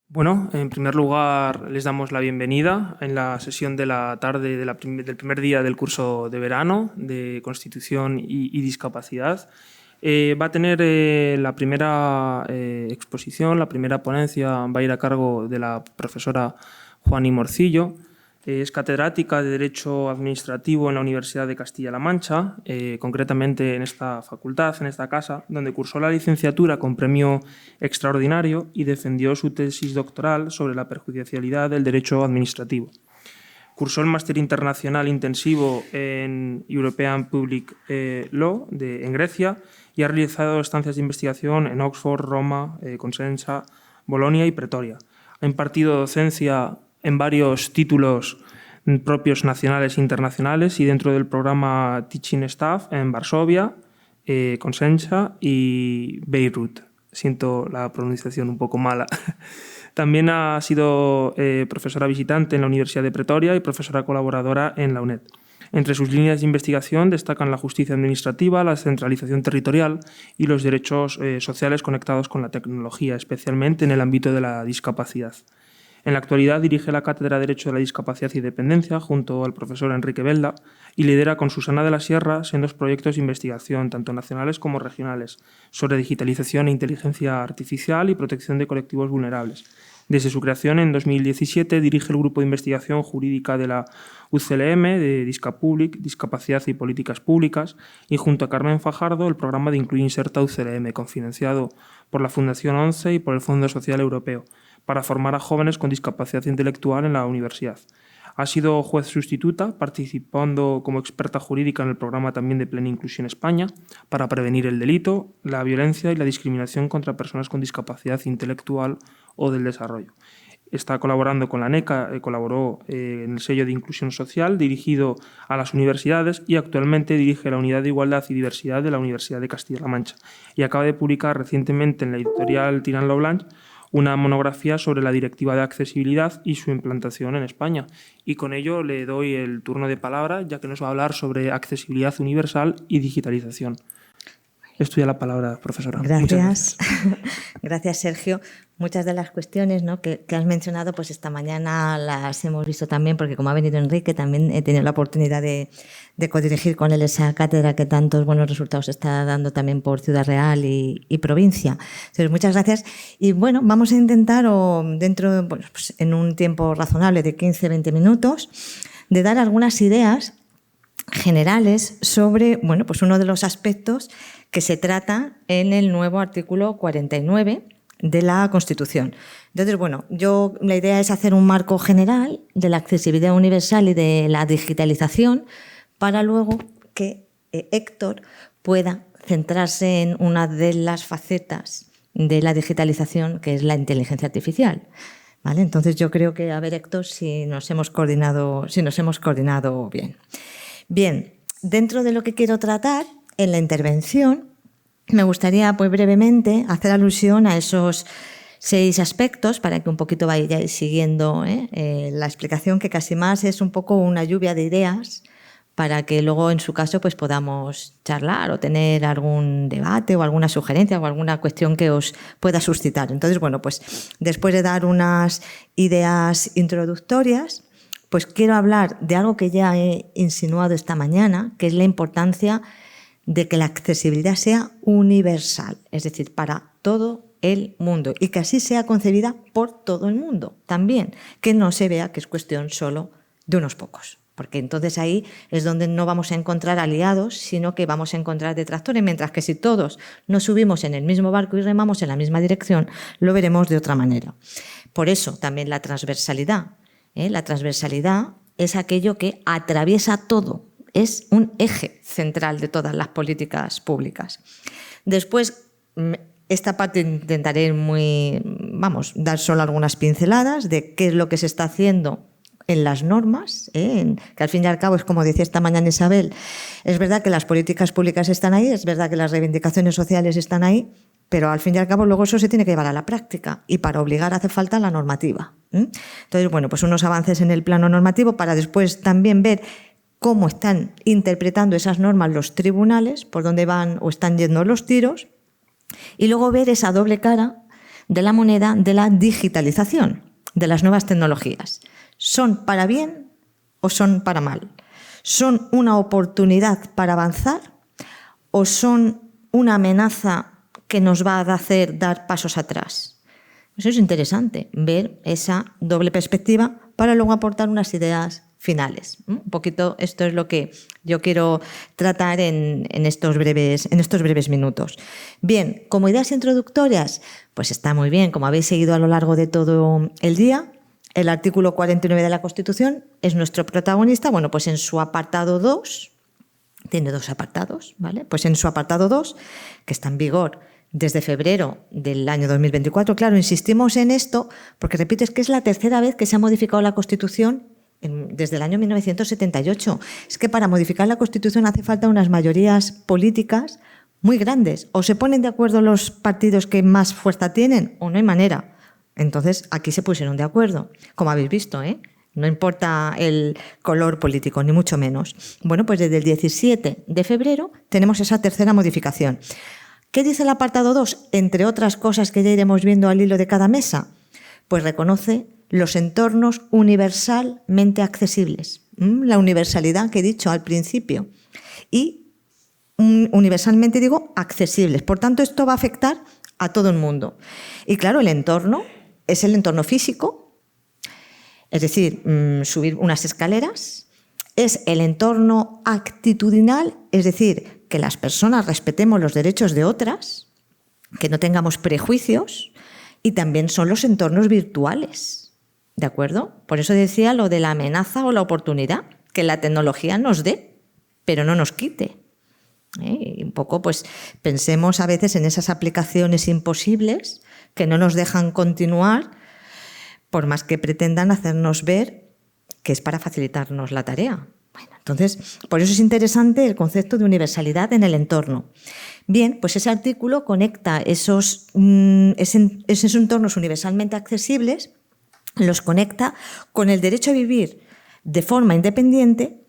Bueno, en primer lugar les damos la bienvenida en la sesión de la tarde del primer día del curso de verano de Constitución y Discapacidad. Va a tener la primera exposición, la primera ponencia va a ir a cargo de la profesora Juani Morcillo. Es catedrática de Derecho Administrativo en la Universidad de Castilla-La Mancha, concretamente en esta facultad, en esta casa, donde cursó la licenciatura con premio extraordinario y defendió su tesis doctoral sobre la perjudicialidad del derecho administrativo. Cursó el máster internacional intensivo en European Public Law en Grecia y ha realizado estancias de investigación en Oxford, Roma, Cosenza, Bolonia y Pretoria. Ha impartido docencia en varios títulos propios nacionales e internacionales y dentro del programa Teaching Staff en Varsovia, Cosenza y Beirut. Siento la pronunciación un poco mala. También ha sido profesora visitante en la Universidad de Pretoria y profesora colaboradora en la UNED. Entre sus líneas de investigación destacan la justicia administrativa, la descentralización territorial y los derechos sociales conectados con la tecnología, especialmente en el ámbito de la discapacidad. En la actualidad dirige la Cátedra de Derecho de la Discapacidad y Dependencia junto al profesor Enrique Belda y lidera con Susana de la Sierra sendos proyectos de investigación, tanto nacionales como regionales, sobre digitalización e inteligencia artificial y protección de colectivos vulnerables. Desde su creación en 2017 dirige el Grupo de Investigación Jurídica de la UCLM de Discapublic, Discapacidad y Políticas Públicas y junto a Carmen Fajardo el programa de Incluye Inserta UCLM, cofinanciado por la Fundación ONCE y por el Fondo Social Europeo, para formar a jóvenes con discapacidad intelectual en la universidad. Ha sido juez sustituta, participando como experta jurídica en el programa también de Plena Inclusión España para prevenir el delito, la violencia y la discriminación contra personas con discapacidad intelectual o del desarrollo. Está colaborando con la NECA, colaboró en el sello de Inclusión Social dirigido a las universidades y actualmente dirige la Unidad de Igualdad y Diversidad de la Universidad de Castilla-La Mancha y acaba de publicar recientemente en la editorial Tirant lo Blanc una monografía sobre la Directiva de Accesibilidad y su implantación en España. Y con ello le doy el turno de palabra, ya que nos va a hablar sobre accesibilidad universal y digitalización. Es tuya la palabra, profesora. Gracias. Gracias, Sergio. Muchas de las cuestiones, ¿no?, que has mencionado, pues esta mañana las hemos visto también, porque como ha venido Enrique, también he tenido la oportunidad de codirigir con él esa cátedra que tantos buenos resultados está dando también por Ciudad Real y provincia. Entonces, muchas gracias. Y bueno, vamos a intentar, dentro, pues en un tiempo razonable de 15-20 minutos, de dar algunas ideas generales sobre, bueno, pues uno de los aspectos que se trata en el nuevo artículo 49 de la Constitución. Entonces, bueno, la idea es hacer un marco general de la accesibilidad universal y de la digitalización para luego que Héctor pueda centrarse en una de las facetas de la digitalización, que es la inteligencia artificial. ¿Vale? Entonces, yo creo que, a ver, Héctor, si nos hemos coordinado bien. Bien, dentro de lo que quiero tratar en la intervención, me gustaría pues brevemente hacer alusión a esos 6 aspectos para que un poquito vayáis siguiendo la explicación, que casi más es un poco una lluvia de ideas para que luego en su caso pues podamos charlar o tener algún debate o alguna sugerencia o alguna cuestión que os pueda suscitar. Entonces, bueno, pues después de dar unas ideas introductorias, pues quiero hablar de algo que ya he insinuado esta mañana, que es la importancia de que la accesibilidad sea universal, es decir, para todo el mundo y que así sea concebida por todo el mundo también, que no se vea que es cuestión solo de unos pocos, porque entonces ahí es donde no vamos a encontrar aliados, sino que vamos a encontrar detractores, mientras que si todos nos subimos en el mismo barco y remamos en la misma dirección, lo veremos de otra manera. Por eso también la transversalidad. La transversalidad es aquello que atraviesa todo, es un eje central de todas las políticas públicas. Después, esta parte intentaré dar solo algunas pinceladas de qué es lo que se está haciendo en las normas, que al fin y al cabo es como decía esta mañana Isabel, es verdad que las políticas públicas están ahí, es verdad que las reivindicaciones sociales están ahí, pero al fin y al cabo luego eso se tiene que llevar a la práctica y para obligar hace falta la normativa. Entonces, bueno, pues unos avances en el plano normativo para después también ver cómo están interpretando esas normas los tribunales, por dónde van o están yendo los tiros, y luego ver esa doble cara de la moneda de la digitalización, de las nuevas tecnologías. ¿Son para bien o son para mal? ¿Son una oportunidad para avanzar o son una amenaza que nos va a hacer dar pasos atrás? Eso es interesante, ver esa doble perspectiva para luego aportar unas ideas finales. Un poquito esto es lo que yo quiero tratar en estos breves minutos. Bien, como ideas introductorias, pues está muy bien, como habéis seguido a lo largo de todo el día, el artículo 49 de la Constitución es nuestro protagonista. Bueno, pues en su apartado 2, tiene 2 apartados, ¿vale? Pues en su apartado 2, que está en vigor desde febrero del año 2024, claro, insistimos en esto porque, repito, es que es la tercera vez que se ha modificado la Constitución desde el año 1978. Es que para modificar la Constitución hace falta unas mayorías políticas muy grandes. O se ponen de acuerdo los partidos que más fuerza tienen o no hay manera. Entonces, aquí se pusieron de acuerdo, como habéis visto, ¿eh? No importa el color político, ni mucho menos. Bueno, pues desde el 17 de febrero tenemos esa tercera modificación. ¿Qué dice el apartado 2? Entre otras cosas que ya iremos viendo al hilo de cada mesa, pues reconoce los entornos universalmente accesibles. La universalidad que he dicho al principio. Y universalmente digo accesibles. Por tanto, esto va a afectar a todo el mundo. Y claro, el entorno es el entorno físico, es decir, subir unas escaleras, es el entorno actitudinal, es decir, que las personas respetemos los derechos de otras, que no tengamos prejuicios, y también son los entornos virtuales, ¿de acuerdo? Por eso decía lo de la amenaza o la oportunidad, que la tecnología nos dé, pero no nos quite. Y un poco, pues, pensemos a veces en esas aplicaciones imposibles que no nos dejan continuar, por más que pretendan hacernos ver que es para facilitarnos la tarea. Bueno, entonces, por eso es interesante el concepto de universalidad en el entorno. Bien, pues ese artículo conecta esos entornos universalmente accesibles, los conecta con el derecho a vivir de forma independiente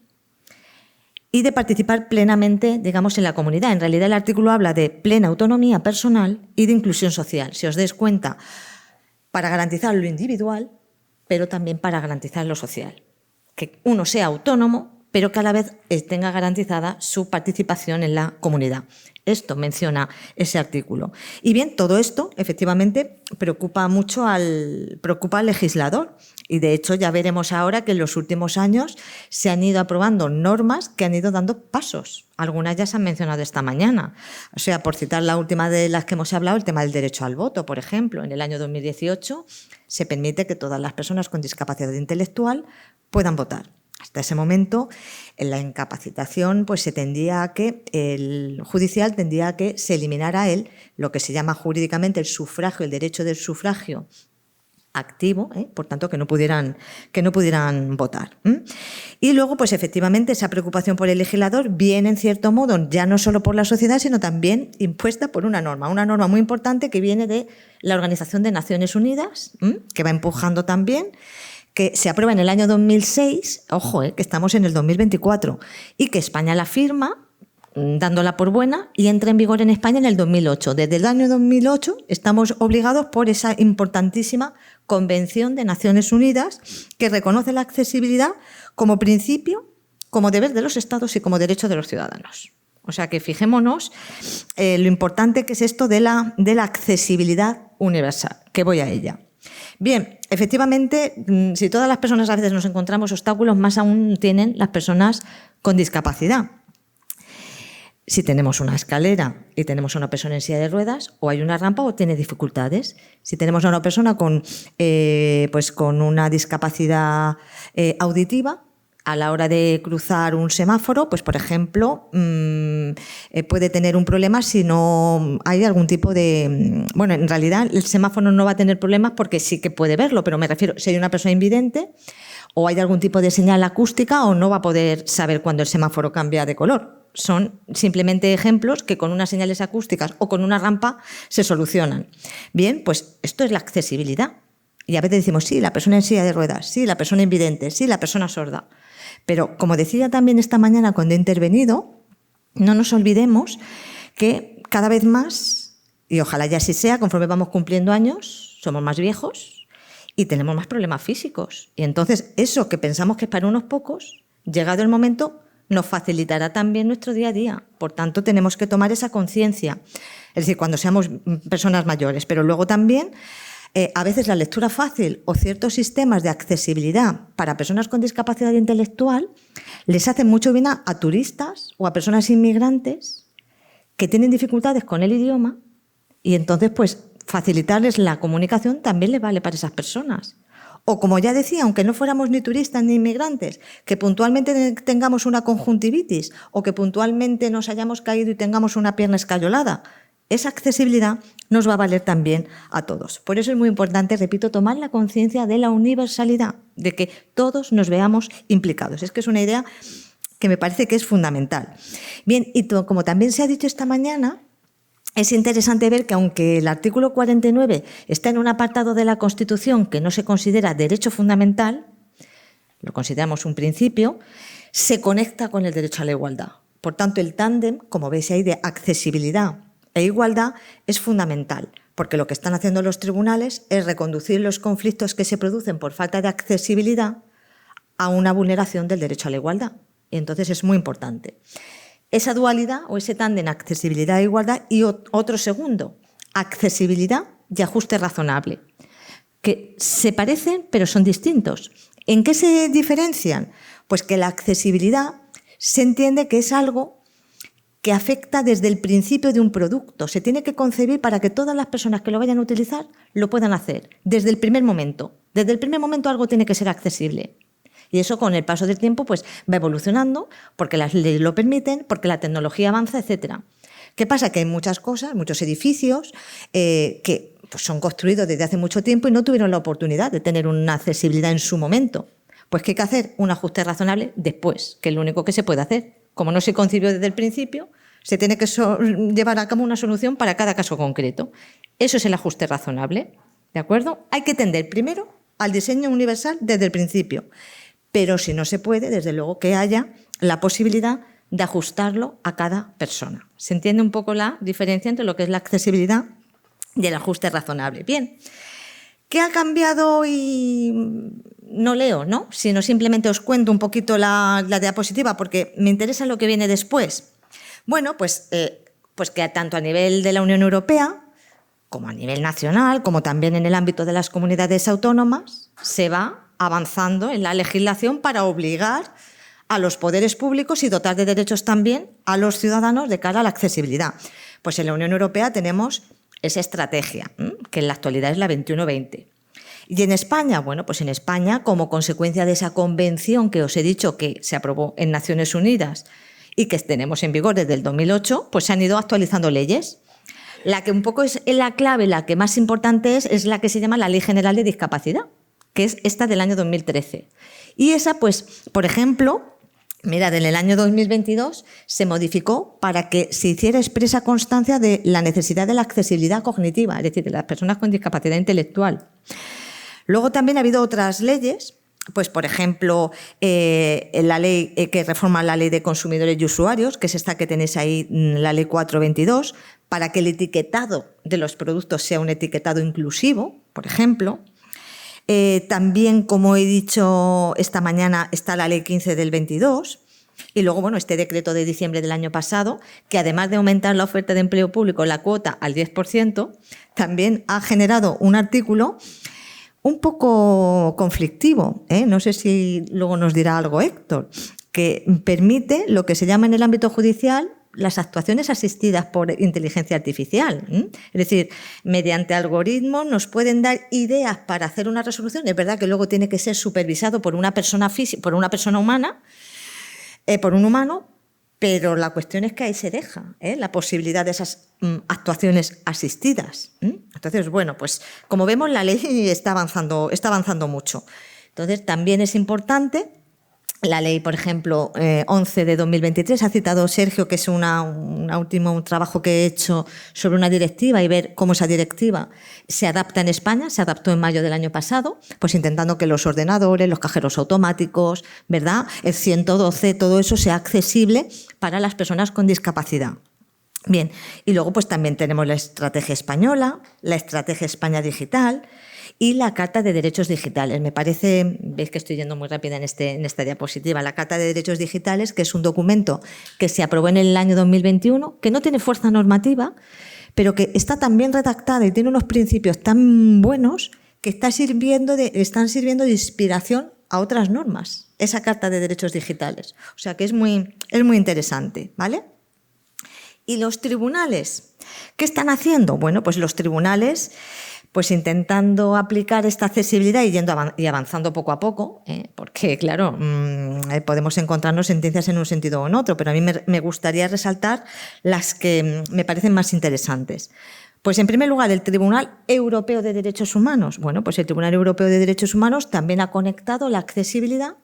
y de participar plenamente, digamos, en la comunidad. En realidad el artículo habla de plena autonomía personal y de inclusión social. Si os dais cuenta, para garantizar lo individual, pero también para garantizar lo social. Que uno sea autónomo, pero que a la vez tenga garantizada su participación en la comunidad. Esto menciona ese artículo. Y bien, todo esto efectivamente preocupa al legislador. Y de hecho ya veremos ahora que en los últimos años se han ido aprobando normas que han ido dando pasos. Algunas ya se han mencionado esta mañana. O sea, por citar la última de las que hemos hablado, el tema del derecho al voto, por ejemplo. En el año 2018 se permite que todas las personas con discapacidad intelectual puedan votar. Hasta ese momento, en la incapacitación, pues el judicial tendría que se eliminara lo que se llama jurídicamente el sufragio, el derecho del sufragio activo, por tanto, que no pudieran votar. Y luego, pues efectivamente, esa preocupación por el legislador viene, en cierto modo, ya no solo por la sociedad, sino también impuesta por una norma muy importante que viene de la Organización de Naciones Unidas, que va empujando también, que se aprueba en el año 2006, ojo, que estamos en el 2024, y que España la firma, dándola por buena, y entra en vigor en España en el 2008. Desde el año 2008 estamos obligados por esa importantísima Convención de Naciones Unidas que reconoce la accesibilidad como principio, como deber de los Estados y como derecho de los ciudadanos. O sea que fijémonos lo importante que es esto de la accesibilidad universal, que voy a ella. Bien, efectivamente, si todas las personas a veces nos encontramos obstáculos, más aún tienen las personas con discapacidad. Si tenemos una escalera y tenemos a una persona en silla de ruedas, o hay una rampa o tiene dificultades. Si tenemos a una persona con una discapacidad auditiva, a la hora de cruzar un semáforo, pues por ejemplo, puede tener un problema si no hay algún tipo de... Bueno, en realidad el semáforo no va a tener problemas porque sí que puede verlo, pero me refiero, si hay una persona invidente o hay algún tipo de señal acústica, o no va a poder saber cuándo el semáforo cambia de color. Son simplemente ejemplos que con unas señales acústicas o con una rampa se solucionan. Bien, pues esto es la accesibilidad. Y a veces decimos, sí, la persona en silla de ruedas, sí, la persona invidente, sí, la persona sorda. Pero, como decía también esta mañana cuando he intervenido, no nos olvidemos que cada vez más Y ojalá ya así sea, conforme vamos cumpliendo años, somos más viejos y tenemos más problemas físicos. Y entonces eso que pensamos que es para unos pocos, llegado el momento, nos facilitará también nuestro día a día. Por tanto, tenemos que tomar esa conciencia. Es decir, cuando seamos personas mayores, pero luego también a veces la lectura fácil o ciertos sistemas de accesibilidad para personas con discapacidad intelectual les hacen mucho bien a turistas o a personas inmigrantes que tienen dificultades con el idioma y entonces pues facilitarles la comunicación también les vale para esas personas. O como ya decía, aunque no fuéramos ni turistas ni inmigrantes, que puntualmente tengamos una conjuntivitis o que puntualmente nos hayamos caído y tengamos una pierna escayolada, esa accesibilidad nos va a valer también a todos. Por eso es muy importante, repito, tomar la conciencia de la universalidad, de que todos nos veamos implicados. Es que es una idea que me parece que es fundamental. Bien, y como también se ha dicho esta mañana, es interesante ver que aunque el artículo 49 está en un apartado de la Constitución que no se considera derecho fundamental, lo consideramos un principio, se conecta con el derecho a la igualdad. Por tanto, el tándem, como veis ahí, de accesibilidad e igualdad es fundamental, porque lo que están haciendo los tribunales es reconducir los conflictos que se producen por falta de accesibilidad a una vulneración del derecho a la igualdad. Y entonces es muy importante. Esa dualidad o ese tándem accesibilidad e igualdad y otro segundo, accesibilidad y ajuste razonable, que se parecen pero son distintos. ¿En qué se diferencian? Pues que la accesibilidad se entiende que es algo que afecta desde el principio de un producto. Se tiene que concebir para que todas las personas que lo vayan a utilizar lo puedan hacer, desde el primer momento. Desde el primer momento algo tiene que ser accesible. Y eso con el paso del tiempo pues, va evolucionando porque las leyes lo permiten, porque la tecnología avanza, etc. ¿Qué pasa? Que hay muchas cosas, muchos edificios que pues, son construidos desde hace mucho tiempo y no tuvieron la oportunidad de tener una accesibilidad en su momento. Pues ¿qué hay que hacer? Un ajuste razonable después, que es lo único que se puede hacer. Como no se concibió desde el principio, se tiene que llevar a cabo una solución para cada caso concreto. Eso es el ajuste razonable, ¿de acuerdo? Hay que tender primero al diseño universal desde el principio. Pero si no se puede, desde luego que haya la posibilidad de ajustarlo a cada persona. ¿Se entiende un poco la diferencia entre lo que es la accesibilidad y el ajuste razonable? Bien, ¿qué ha cambiado? Y no leo, ¿no? Sino simplemente os cuento un poquito la diapositiva porque me interesa lo que viene después. Bueno, pues que tanto a nivel de la Unión Europea como a nivel nacional, como también en el ámbito de las comunidades autónomas, se va avanzando en la legislación para obligar a los poderes públicos y dotar de derechos también a los ciudadanos de cara a la accesibilidad. Pues en la Unión Europea tenemos esa estrategia, que en la actualidad es la 21-20. Y en España, bueno, pues en España, como consecuencia de esa convención que os he dicho que se aprobó en Naciones Unidas y que tenemos en vigor desde el 2008, pues se han ido actualizando leyes. La que un poco es la clave, la que más importante es la que se llama la Ley General de Discapacidad, que es esta del año 2013. Y esa, pues, por ejemplo, mirad, en el año 2022 se modificó para que se hiciera expresa constancia de la necesidad de la accesibilidad cognitiva, es decir, de las personas con discapacidad intelectual. Luego también ha habido otras leyes, pues, por ejemplo, la ley que reforma la Ley de Consumidores y Usuarios, que es esta que tenéis ahí, la Ley 422, para que el etiquetado de los productos sea un etiquetado inclusivo, por ejemplo. También, como he dicho esta mañana, está la Ley 15 del 22 y luego, bueno, este decreto de diciembre del año pasado, que además de aumentar la oferta de empleo público, la cuota al 10%, también ha generado un artículo un poco conflictivo, no sé si luego nos dirá algo Héctor, que permite lo que se llama en el ámbito judicial las actuaciones asistidas por inteligencia artificial. Es decir, mediante algoritmos nos pueden dar ideas para hacer una resolución. Es verdad que luego tiene que ser supervisado por una persona física, por una persona humana, por un humano, pero la cuestión es que ahí se deja la posibilidad de esas actuaciones asistidas. Entonces, bueno, pues como vemos, la ley está avanzando mucho. Entonces, también es importante. La ley, por ejemplo, 11 de 2023, ha citado Sergio, que es un último trabajo que he hecho sobre una directiva y ver cómo esa directiva se adapta en España, se adaptó en mayo del año pasado, pues intentando que los ordenadores, los cajeros automáticos, ¿verdad?, el 112, todo eso sea accesible para las personas con discapacidad. Bien, y luego pues también tenemos la estrategia española, la estrategia España digital y la Carta de Derechos Digitales. Me parece, veis que estoy yendo muy rápida en esta diapositiva, la Carta de Derechos Digitales, que es un documento que se aprobó en el año 2021, que no tiene fuerza normativa, pero que está tan bien redactada y tiene unos principios tan buenos que están sirviendo de inspiración a otras normas, esa Carta de Derechos Digitales. O sea que es muy interesante, ¿vale? ¿Y los tribunales? ¿Qué están haciendo? Bueno, pues los tribunales, pues intentando aplicar esta accesibilidad y avanzando poco a poco, porque, claro, podemos encontrarnos sentencias en un sentido o en otro, pero a mí me gustaría resaltar las que me parecen más interesantes. Pues, en primer lugar, el Tribunal Europeo de Derechos Humanos. Bueno, pues el Tribunal Europeo de Derechos Humanos también ha conectado la accesibilidad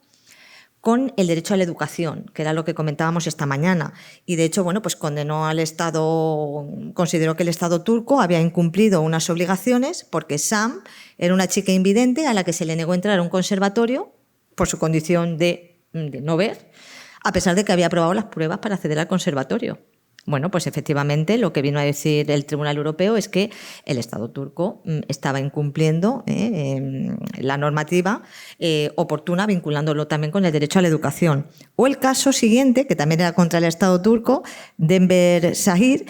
con el derecho a la educación, que era lo que comentábamos esta mañana. Y, de hecho, bueno, pues condenó al Estado, consideró que el Estado turco había incumplido unas obligaciones porque Sam era una chica invidente a la que se le negó entrar a un conservatorio por su condición de no ver, a pesar de que había aprobado las pruebas para acceder al conservatorio. Bueno, pues efectivamente lo que vino a decir el Tribunal Europeo es que el Estado turco estaba incumpliendo la normativa oportuna, vinculándolo también con el derecho a la educación. O el caso siguiente, que también era contra el Estado turco, Denver Shahir,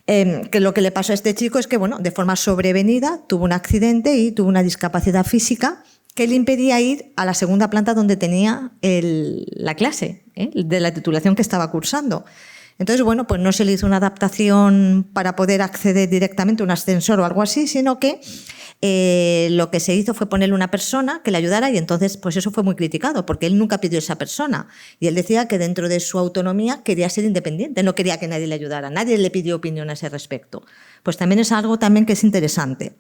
que lo que le pasó a este chico es que, bueno, de forma sobrevenida tuvo un accidente y tuvo una discapacidad física que le impedía ir a la segunda planta donde tenía la clase de la titulación que estaba cursando. Entonces, bueno, pues no se le hizo una adaptación para poder acceder directamente a un ascensor o algo así, sino que lo que se hizo fue ponerle una persona que le ayudara y entonces pues eso fue muy criticado porque él nunca pidió esa persona y él decía que dentro de su autonomía quería ser independiente, no quería que nadie le ayudara, nadie le pidió opinión a ese respecto. Pues también es algo también que es interesante.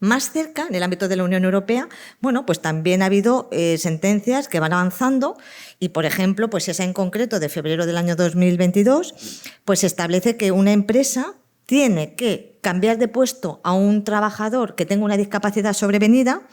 Más cerca, en el ámbito de la Unión Europea, bueno, pues también ha habido sentencias que van avanzando y, por ejemplo, pues esa en concreto de febrero del año 2022, pues establece que una empresa tiene que cambiar de puesto a un trabajador que tenga una discapacidad sobrevenida,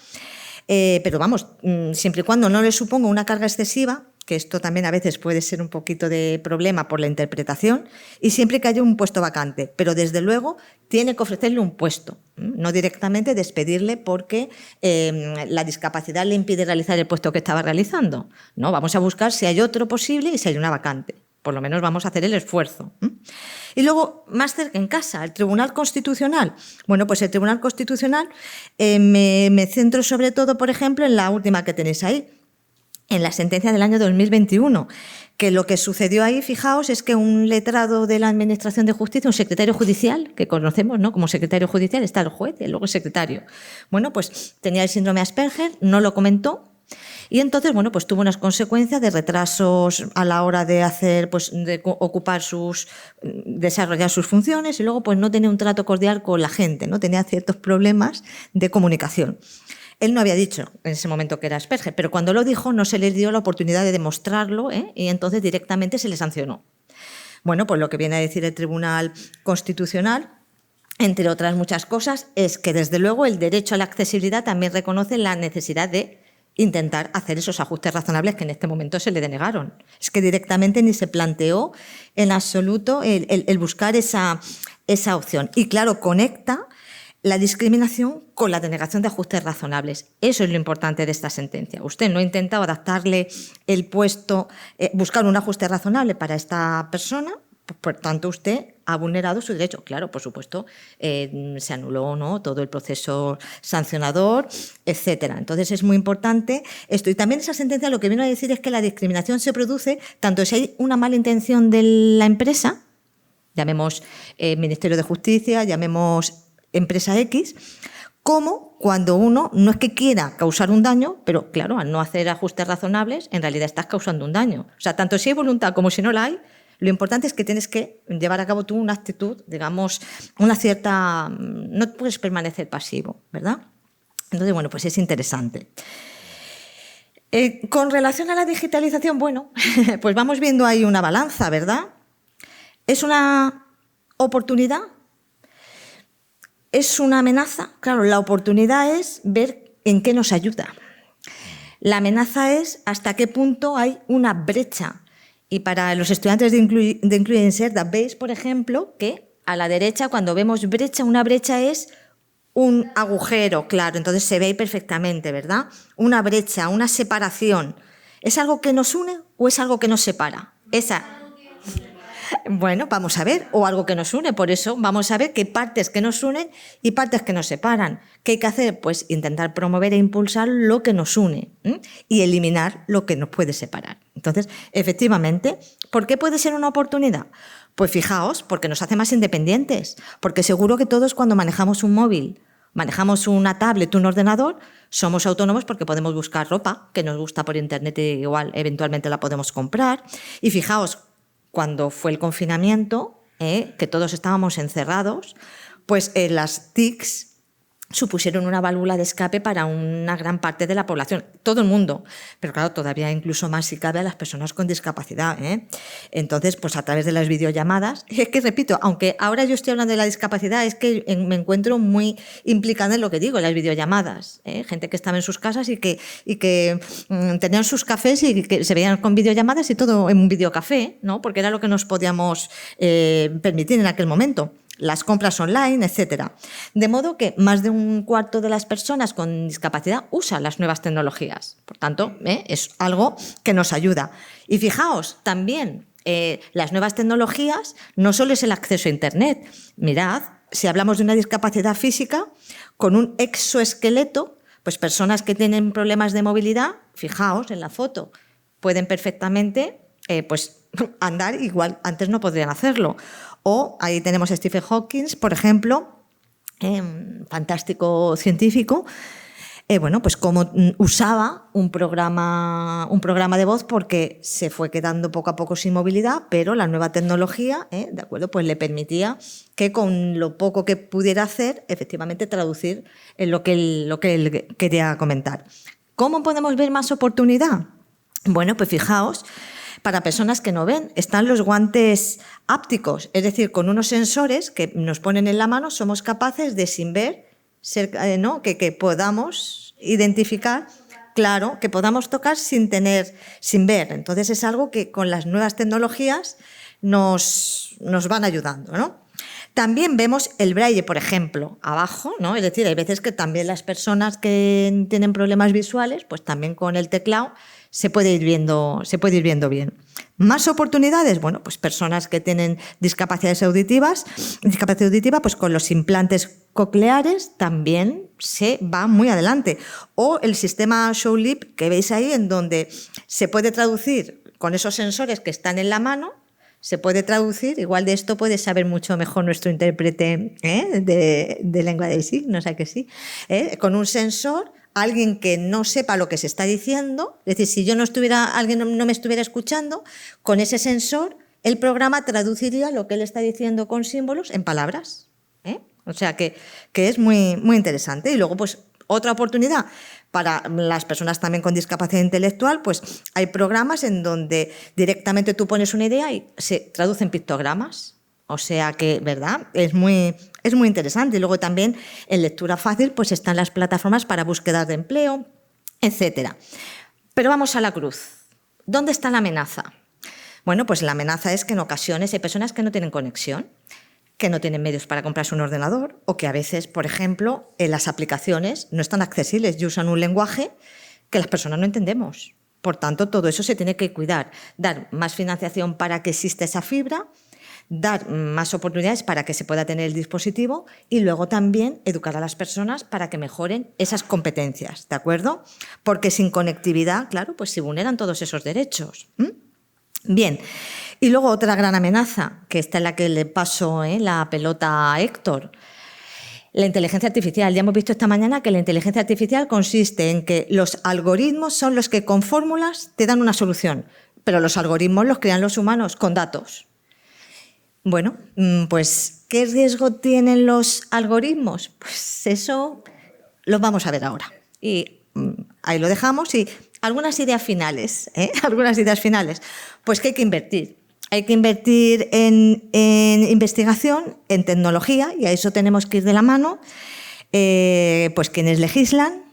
pero vamos, siempre y cuando no le suponga una carga excesiva, que esto también a veces puede ser un poquito de problema por la interpretación, y siempre que haya un puesto vacante. Pero desde luego tiene que ofrecerle un puesto, no directamente despedirle porque la discapacidad le impide realizar el puesto que estaba realizando. No, vamos a buscar si hay otro posible y si hay una vacante. Por lo menos vamos a hacer el esfuerzo. Y luego, más cerca en casa, el Tribunal Constitucional. Bueno, pues el Tribunal Constitucional me centro sobre todo, por ejemplo, en la última que tenéis ahí, en la sentencia del año 2021, que lo que sucedió ahí, fijaos, es que un letrado de la Administración de Justicia, un secretario judicial, que conocemos, ¿no?, como secretario judicial, está el juez y luego el secretario. Bueno, pues tenía el síndrome Asperger, no lo comentó, y entonces, bueno, pues tuvo unas consecuencias de retrasos a la hora de hacer, pues de ocupar desarrollar sus funciones y luego pues no tenía un trato cordial con la gente, ¿no? Tenía ciertos problemas de comunicación. Él no había dicho en ese momento que era Asperger, pero cuando lo dijo no se le dio la oportunidad de demostrarlo, y entonces directamente se le sancionó. Bueno, pues lo que viene a decir el Tribunal Constitucional, entre otras muchas cosas, es que desde luego el derecho a la accesibilidad también reconoce la necesidad de intentar hacer esos ajustes razonables que en este momento se le denegaron. Es que directamente ni se planteó en absoluto el buscar esa opción. Y claro, conecta la discriminación con la denegación de ajustes razonables. Eso es lo importante de esta sentencia. Usted no ha intentado adaptarle el puesto, buscar un ajuste razonable para esta persona, por tanto usted ha vulnerado su derecho. Claro, por supuesto, se anuló, ¿no?, todo el proceso sancionador, etcétera. Entonces es muy importante esto. Y también esa sentencia lo que vino a decir es que la discriminación se produce tanto si hay una mala intención de la empresa, llamemos Ministerio de Justicia, llamemos empresa X, como cuando uno no es que quiera causar un daño, pero claro, al no hacer ajustes razonables, en realidad estás causando un daño. O sea, tanto si hay voluntad como si no la hay, lo importante es que tienes que llevar a cabo tú una actitud, digamos, una cierta... No puedes permanecer pasivo, ¿verdad? Entonces, bueno, pues es interesante. Con relación a la digitalización, bueno, pues vamos viendo ahí una balanza, ¿verdad? ¿Es una oportunidad? ¿Es una amenaza? Claro, la oportunidad es ver en qué nos ayuda. La amenaza es hasta qué punto hay una brecha Y para los estudiantes de Include Inserta, veis, por ejemplo, que a la derecha, cuando vemos brecha, una brecha es un agujero, claro, entonces se ve perfectamente, ¿verdad? Una brecha, una separación. ¿Es algo que nos une o es algo que nos separa? Bueno, vamos a ver, o algo que nos une, por eso vamos a ver qué partes que nos unen y partes que nos separan. ¿Qué hay que hacer? Pues intentar promover e impulsar lo que nos une y eliminar lo que nos puede separar. Entonces, efectivamente, ¿por qué puede ser una oportunidad? Pues fijaos, porque nos hace más independientes, porque seguro que todos cuando manejamos un móvil, manejamos una tablet, un ordenador, somos autónomos porque podemos buscar ropa que nos gusta por internet y igual eventualmente la podemos comprar. Y fijaos, cuando fue el confinamiento, que todos estábamos encerrados, pues las TICs supusieron una válvula de escape para una gran parte de la población, todo el mundo, pero claro, todavía incluso más si cabe a las personas con discapacidad. Entonces, pues a través de las videollamadas, es que repito, aunque ahora yo estoy hablando de la discapacidad, es que me encuentro muy implicada en lo que digo, las videollamadas, gente que estaba en sus casas y que tenían sus cafés y que se veían con videollamadas y todo en un videocafé, ¿no? Porque era lo que nos podíamos permitir en aquel momento. Las compras online, etcétera. De modo que más de un cuarto de las personas con discapacidad usan las nuevas tecnologías. Por tanto, es algo que nos ayuda. Y fijaos, también las nuevas tecnologías no solo es el acceso a Internet. Mirad, si hablamos de una discapacidad física, con un exoesqueleto, pues personas que tienen problemas de movilidad, fijaos en la foto, pueden perfectamente pues andar igual, antes no podrían hacerlo. O ahí tenemos a Stephen Hawking, por ejemplo, fantástico científico, bueno, pues cómo usaba un programa de voz porque se fue quedando poco a poco sin movilidad, pero la nueva tecnología, ¿de acuerdo? Pues le permitía que con lo poco que pudiera hacer, efectivamente traducir en lo que él quería comentar. ¿Cómo podemos ver más oportunidad? Bueno, pues fijaos, para personas que no ven, están los guantes ápticos, es decir, con unos sensores que nos ponen en la mano, somos capaces de, sin ver, que podamos identificar, claro, que podamos tocar sin ver. Entonces es algo que con las nuevas tecnologías nos van ayudando, ¿no? También vemos el braille, por ejemplo, abajo, ¿no? Es decir, hay veces que también las personas que tienen problemas visuales, pues también con el teclado se puede ir viendo bien. ¿Más oportunidades? Bueno, pues personas que tienen discapacidad auditiva, pues con los implantes cocleares también se va muy adelante. O el sistema ShowLip que veis ahí, en donde se puede traducir con esos sensores que están en la mano, se puede traducir, igual de esto puede saber mucho mejor nuestro intérprete de lengua de signos, ¿a que sí? Con un sensor, alguien que no sepa lo que se está diciendo, es decir, si alguien no me estuviera escuchando, con ese sensor el programa traduciría lo que él está diciendo con símbolos en palabras. O sea que es muy, muy interesante. Y luego, pues, otra oportunidad para las personas también con discapacidad intelectual, pues hay programas en donde directamente tú pones una idea y se traducen pictogramas. O sea que, ¿verdad? Es muy interesante. Y luego también en lectura fácil pues están las plataformas para búsquedas de empleo, etcétera. Pero vamos a la cruz. ¿Dónde está la amenaza? Bueno, pues la amenaza es que en ocasiones hay personas que no tienen conexión, que no tienen medios para comprarse un ordenador o que a veces, por ejemplo, en las aplicaciones no están accesibles y usan un lenguaje que las personas no entendemos. Por tanto, todo eso se tiene que cuidar. Dar más financiación para que exista esa fibra, dar más oportunidades para que se pueda tener el dispositivo y luego también educar a las personas para que mejoren esas competencias, ¿de acuerdo? Porque sin conectividad, claro, pues se vulneran todos esos derechos. Bien, y luego otra gran amenaza, que esta es la que le paso la pelota a Héctor. La inteligencia artificial. Ya hemos visto esta mañana que la inteligencia artificial consiste en que los algoritmos son los que con fórmulas te dan una solución, pero los algoritmos los crean los humanos con datos. Bueno, pues, ¿qué riesgo tienen los algoritmos? Pues eso lo vamos a ver ahora. Y ahí lo dejamos y algunas ideas finales. Pues que hay que invertir. Hay que invertir en investigación, en tecnología, y a eso tenemos que ir de la mano. Pues quienes legislan,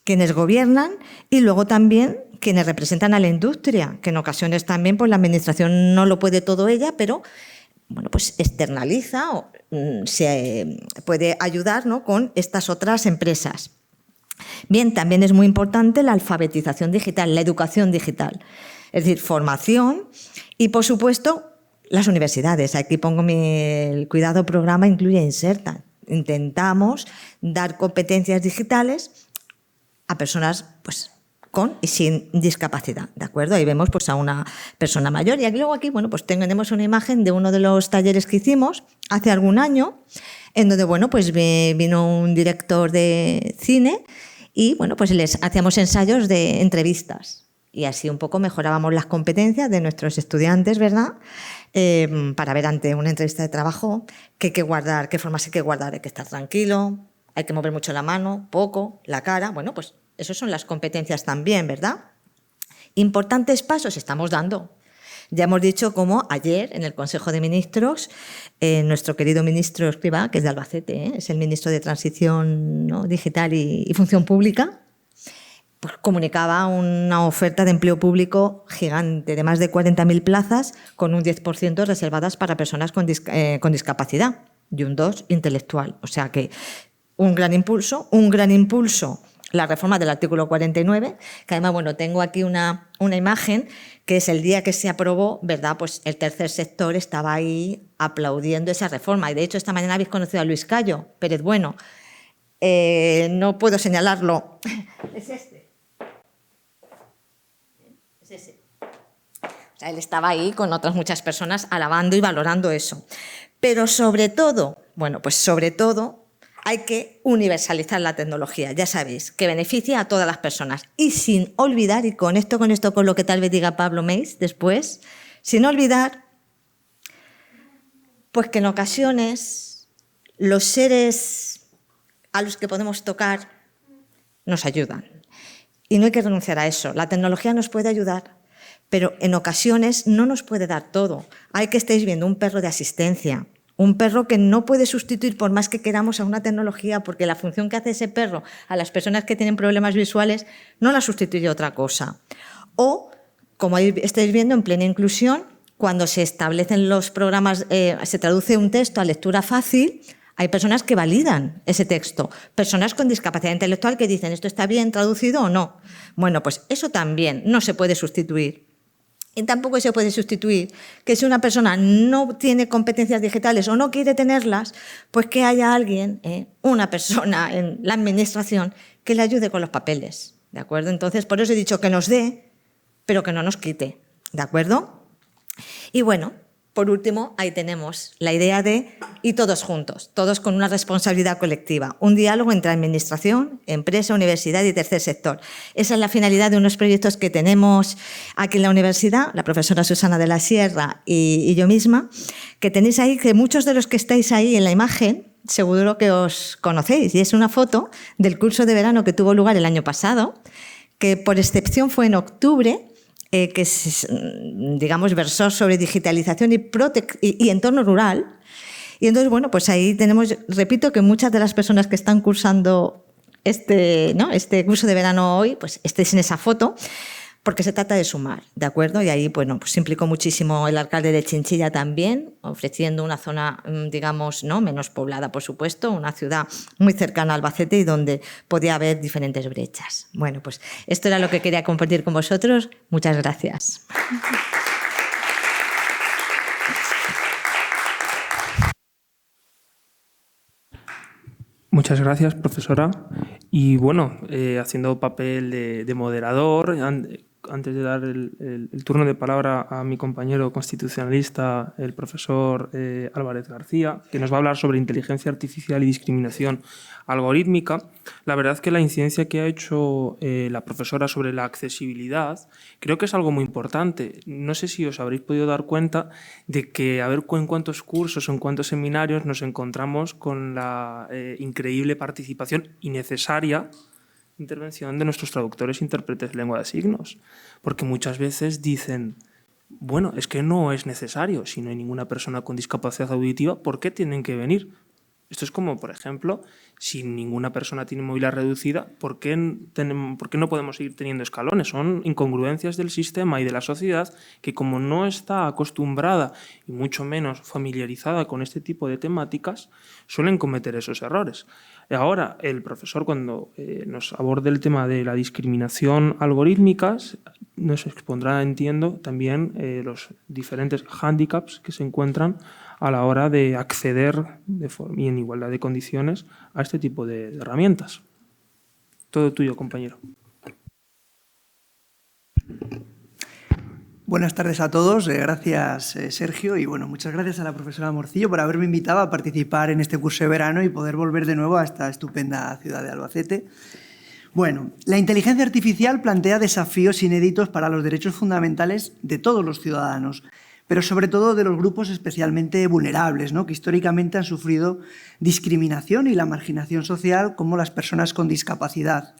quienes gobiernan y luego también quienes representan a la industria, que en ocasiones también pues, la administración no lo puede todo ella, pero bueno, pues externaliza o se puede ayudar, ¿no?, con estas otras empresas. Bien, también es muy importante la alfabetización digital, la educación digital, es decir, formación y, por supuesto, las universidades. Aquí pongo el cuidado programa incluye e inserta. Intentamos dar competencias digitales a personas pues, con y sin discapacidad, ¿de acuerdo? Ahí vemos pues, a una persona mayor. Y luego aquí, bueno, pues tenemos una imagen de uno de los talleres que hicimos hace algún año, en donde, bueno, pues vino un director de cine y, bueno, pues les hacíamos ensayos de entrevistas. Y así un poco mejorábamos las competencias de nuestros estudiantes, ¿verdad? Para ver ante una entrevista de trabajo qué hay que guardar, qué formas hay que guardar. Hay que estar tranquilo, hay que mover mucho la mano, poco, la cara. Bueno, pues esas son las competencias también, ¿verdad? Importantes pasos estamos dando. Ya hemos dicho cómo ayer en el Consejo de Ministros, nuestro querido ministro Escrivá, que es de Albacete, es el ministro de Transición, ¿no?, Digital y Función Pública, pues comunicaba una oferta de empleo público gigante de más de 40.000 plazas con un 10% reservadas para personas con discapacidad y un 2% intelectual. O sea que un gran impulso la reforma del artículo 49, que además, bueno, tengo aquí una imagen que es el día que se aprobó, ¿verdad? Pues el tercer sector estaba ahí aplaudiendo esa reforma. Y de hecho, esta mañana habéis conocido a Luis Cayo Pérez Bueno. No puedo señalarlo. Es este. Es ese. O sea, él estaba ahí con otras muchas personas alabando y valorando eso. Pero sobre todo, bueno, pues sobre todo, hay que universalizar la tecnología, ya sabéis, que beneficia a todas las personas. Y sin olvidar, y con esto con lo que tal vez diga Pablo Meis después, sin olvidar, pues que en ocasiones los seres a los que podemos tocar nos ayudan. Y no hay que renunciar a eso. La tecnología nos puede ayudar, pero en ocasiones no nos puede dar todo. Hay que estéis viendo un perro de asistencia, un perro que no puede sustituir por más que queramos a una tecnología, porque la función que hace ese perro a las personas que tienen problemas visuales no la sustituye otra cosa. O, como estáis viendo, en plena inclusión, cuando se establecen los programas, se traduce un texto a lectura fácil, hay personas que validan ese texto, personas con discapacidad intelectual que dicen ¿esto está bien traducido o no? Bueno, pues eso también no se puede sustituir. Y tampoco se puede sustituir que si una persona no tiene competencias digitales o no quiere tenerlas, pues que haya alguien, una persona en la administración que le ayude con los papeles, ¿de acuerdo? Entonces, por eso he dicho que nos dé, pero que no nos quite, ¿de acuerdo? Y bueno, por último, ahí tenemos la idea de y todos juntos, todos con una responsabilidad colectiva, un diálogo entre administración, empresa, universidad y tercer sector. Esa es la finalidad de unos proyectos que tenemos aquí en la universidad, la profesora Susana de la Sierra y yo misma, que tenéis ahí, que muchos de los que estáis ahí en la imagen seguro que os conocéis, y es una foto del curso de verano que tuvo lugar el año pasado, que por excepción fue en octubre, que digamos versó sobre digitalización y entorno rural. Y entonces, bueno, pues ahí tenemos, repito, que muchas de las personas que están cursando este curso de verano hoy, pues estéis en esa foto, porque se trata de sumar, ¿de acuerdo? Y ahí, bueno, pues se implicó muchísimo el alcalde de Chinchilla también, ofreciendo una zona, digamos, no menos poblada, por supuesto, una ciudad muy cercana a Albacete y donde podía haber diferentes brechas. Bueno, pues esto era lo que quería compartir con vosotros. Muchas gracias. Muchas gracias, profesora. Y bueno, haciendo papel de moderador, antes de dar el turno de palabra a mi compañero constitucionalista, el profesor Álvarez García, que nos va a hablar sobre inteligencia artificial y discriminación algorítmica, la verdad es que la incidencia que ha hecho la profesora sobre la accesibilidad creo que es algo muy importante. No sé si os habréis podido dar cuenta de que a ver en cuántos cursos o en cuántos seminarios nos encontramos con la increíble participación innecesaria intervención de nuestros traductores e intérpretes de lengua de signos, porque muchas veces dicen, bueno, es que no es necesario, si no hay ninguna persona con discapacidad auditiva, ¿por qué tienen que venir? Esto es como, por ejemplo, si ninguna persona tiene movilidad reducida, ¿por qué no podemos seguir teniendo escalones? Son incongruencias del sistema y de la sociedad que, como no está acostumbrada y mucho menos familiarizada con este tipo de temáticas, suelen cometer esos errores. Ahora, el profesor, cuando nos aborde el tema de la discriminación algorítmica, nos expondrá, entiendo, también los diferentes hándicaps que se encuentran a la hora de acceder y en igualdad de condiciones a este tipo de herramientas. Todo tuyo, compañero. Buenas tardes a todos. Gracias, Sergio. Y bueno, muchas gracias a la profesora Morcillo por haberme invitado a participar en este curso de verano y poder volver de nuevo a esta estupenda ciudad de Albacete. Bueno, la inteligencia artificial plantea desafíos inéditos para los derechos fundamentales de todos los ciudadanos, pero sobre todo de los grupos especialmente vulnerables, ¿no?, que históricamente han sufrido discriminación y la marginación social, como las personas con discapacidad.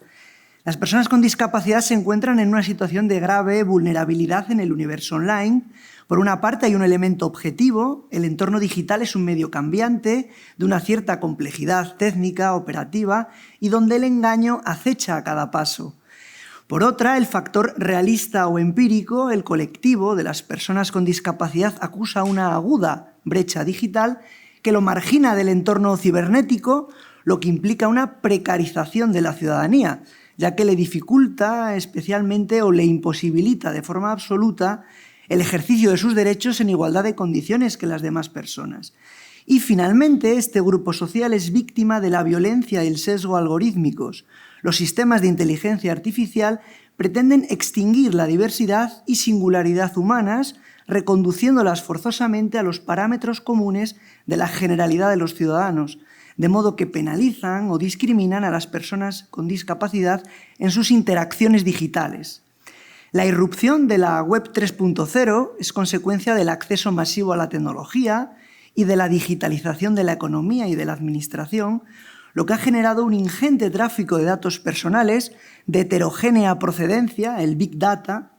Las personas con discapacidad se encuentran en una situación de grave vulnerabilidad en el universo online. Por una parte, hay un elemento objetivo: el entorno digital es un medio cambiante, de una cierta complejidad técnica, operativa, y donde el engaño acecha a cada paso. Por otra, el factor realista o empírico, el colectivo de las personas con discapacidad acusa una aguda brecha digital que lo margina del entorno cibernético, lo que implica una precarización de la ciudadanía, ya que le dificulta especialmente o le imposibilita de forma absoluta el ejercicio de sus derechos en igualdad de condiciones que las demás personas. Y finalmente, este grupo social es víctima de la violencia y el sesgo algorítmicos. Los sistemas de inteligencia artificial pretenden extinguir la diversidad y singularidad humanas, reconduciéndolas forzosamente a los parámetros comunes de la generalidad de los ciudadanos, de modo que penalizan o discriminan a las personas con discapacidad en sus interacciones digitales. La irrupción de la Web 3.0 es consecuencia del acceso masivo a la tecnología y de la digitalización de la economía y de la administración, lo que ha generado un ingente tráfico de datos personales de heterogénea procedencia, el Big Data,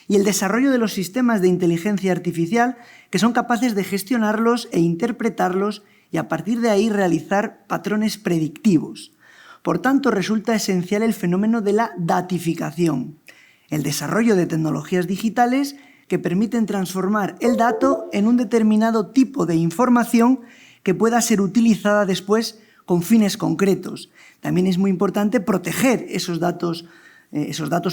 y el desarrollo de los sistemas de inteligencia artificial que son capaces de gestionarlos e interpretarlos y a partir de ahí realizar patrones predictivos. Por tanto, resulta esencial el fenómeno de la datificación, el desarrollo de tecnologías digitales que permiten transformar el dato en un determinado tipo de información que pueda ser utilizada después con fines concretos. También es muy importante proteger esos datos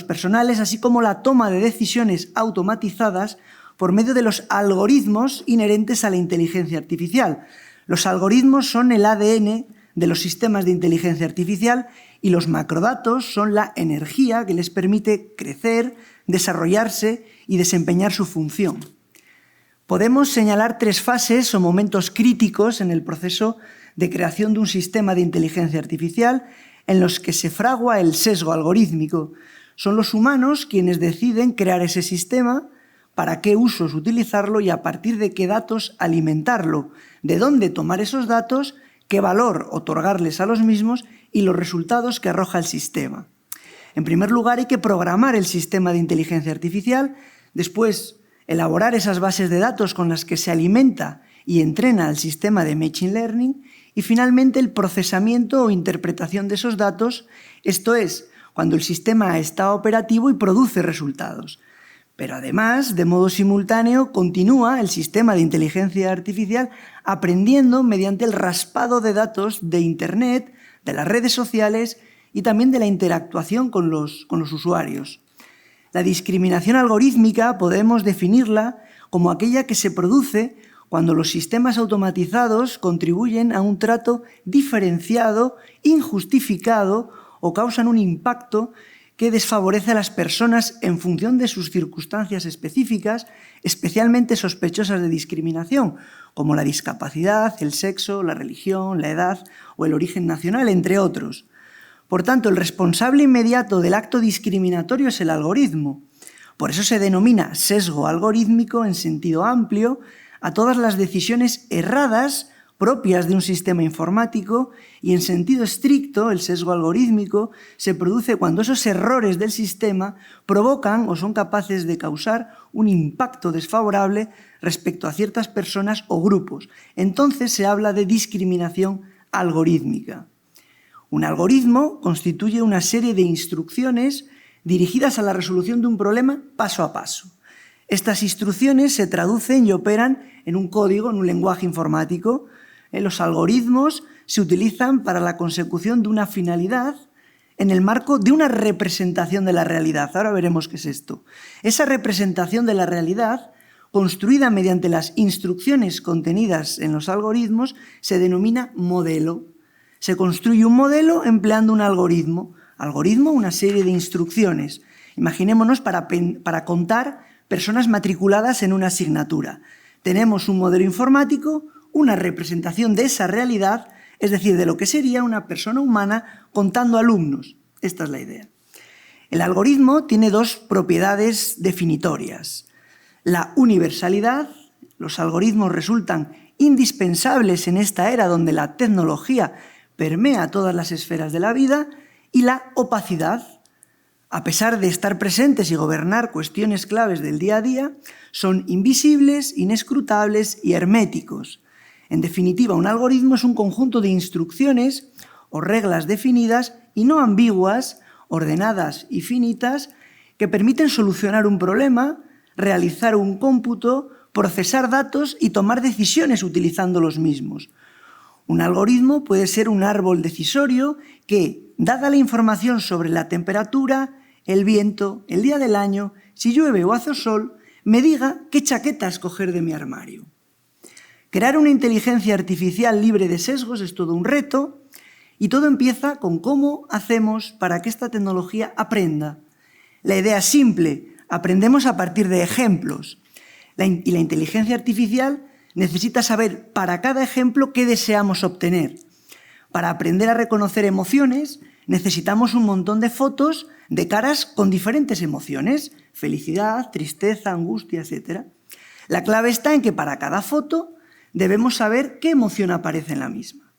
personales, así como la toma de decisiones automatizadas por medio de los algoritmos inherentes a la inteligencia artificial. Los algoritmos son el ADN de los sistemas de inteligencia artificial y los macrodatos son la energía que les permite crecer, desarrollarse y desempeñar su función. Podemos señalar 3 fases o momentos críticos en el proceso de creación de un sistema de inteligencia artificial en los que se fragua el sesgo algorítmico. Son los humanos quienes deciden crear ese sistema, para qué usos utilizarlo y a partir de qué datos alimentarlo, de dónde tomar esos datos, qué valor otorgarles a los mismos y los resultados que arroja el sistema. En primer lugar, hay que programar el sistema de inteligencia artificial, después elaborar esas bases de datos con las que se alimenta y entrena el sistema de Machine Learning y finalmente el procesamiento o interpretación de esos datos, esto es, cuando el sistema está operativo y produce resultados. Pero además, de modo simultáneo, continúa el sistema de inteligencia artificial aprendiendo mediante el raspado de datos de Internet, de las redes sociales y también de la interactuación con los usuarios. La discriminación algorítmica podemos definirla como aquella que se produce cuando los sistemas automatizados contribuyen a un trato diferenciado, injustificado o causan un impacto que desfavorece a las personas en función de sus circunstancias específicas, especialmente sospechosas de discriminación, como la discapacidad, el sexo, la religión, la edad o el origen nacional, entre otros. Por tanto, el responsable inmediato del acto discriminatorio es el algoritmo. Por eso se denomina sesgo algorítmico en sentido amplio a todas las decisiones erradas propias de un sistema informático y en sentido estricto el sesgo algorítmico se produce cuando esos errores del sistema provocan o son capaces de causar un impacto desfavorable respecto a ciertas personas o grupos. Entonces se habla de discriminación algorítmica. Un algoritmo constituye una serie de instrucciones dirigidas a la resolución de un problema paso a paso. Estas instrucciones se traducen y operan en un código, en un lenguaje informático. Los algoritmos se utilizan para la consecución de una finalidad en el marco de una representación de la realidad. Ahora veremos qué es esto. Esa representación de la realidad, construida mediante las instrucciones contenidas en los algoritmos, se denomina modelo. Se construye un modelo empleando un algoritmo. Algoritmo, una serie de instrucciones. Imaginémonos para contar personas matriculadas en una asignatura. Tenemos un modelo informático, una representación de esa realidad, es decir, de lo que sería una persona humana contando alumnos. Esta es la idea. El algoritmo tiene dos propiedades definitorias. La universalidad, los algoritmos resultan indispensables en esta era donde la tecnología permea todas las esferas de la vida, y la opacidad. A pesar de estar presentes y gobernar cuestiones claves del día a día, son invisibles, inescrutables y herméticos. En definitiva, un algoritmo es un conjunto de instrucciones o reglas definidas y no ambiguas, ordenadas y finitas, que permiten solucionar un problema, realizar un cómputo, procesar datos y tomar decisiones utilizando los mismos. Un algoritmo puede ser un árbol decisorio que, dada la información sobre la temperatura, el viento, el día del año, si llueve o hace sol, me diga qué chaqueta escoger de mi armario. Crear una inteligencia artificial libre de sesgos es todo un reto, y todo empieza con cómo hacemos para que esta tecnología aprenda. La idea es simple: aprendemos a partir de ejemplos. Y la inteligencia artificial necesita saber para cada ejemplo qué deseamos obtener. Para aprender a reconocer emociones, necesitamos un montón de fotos de caras con diferentes emociones: felicidad, tristeza, angustia, etc. La clave está en que para cada foto debemos saber qué emoción aparece en la misma.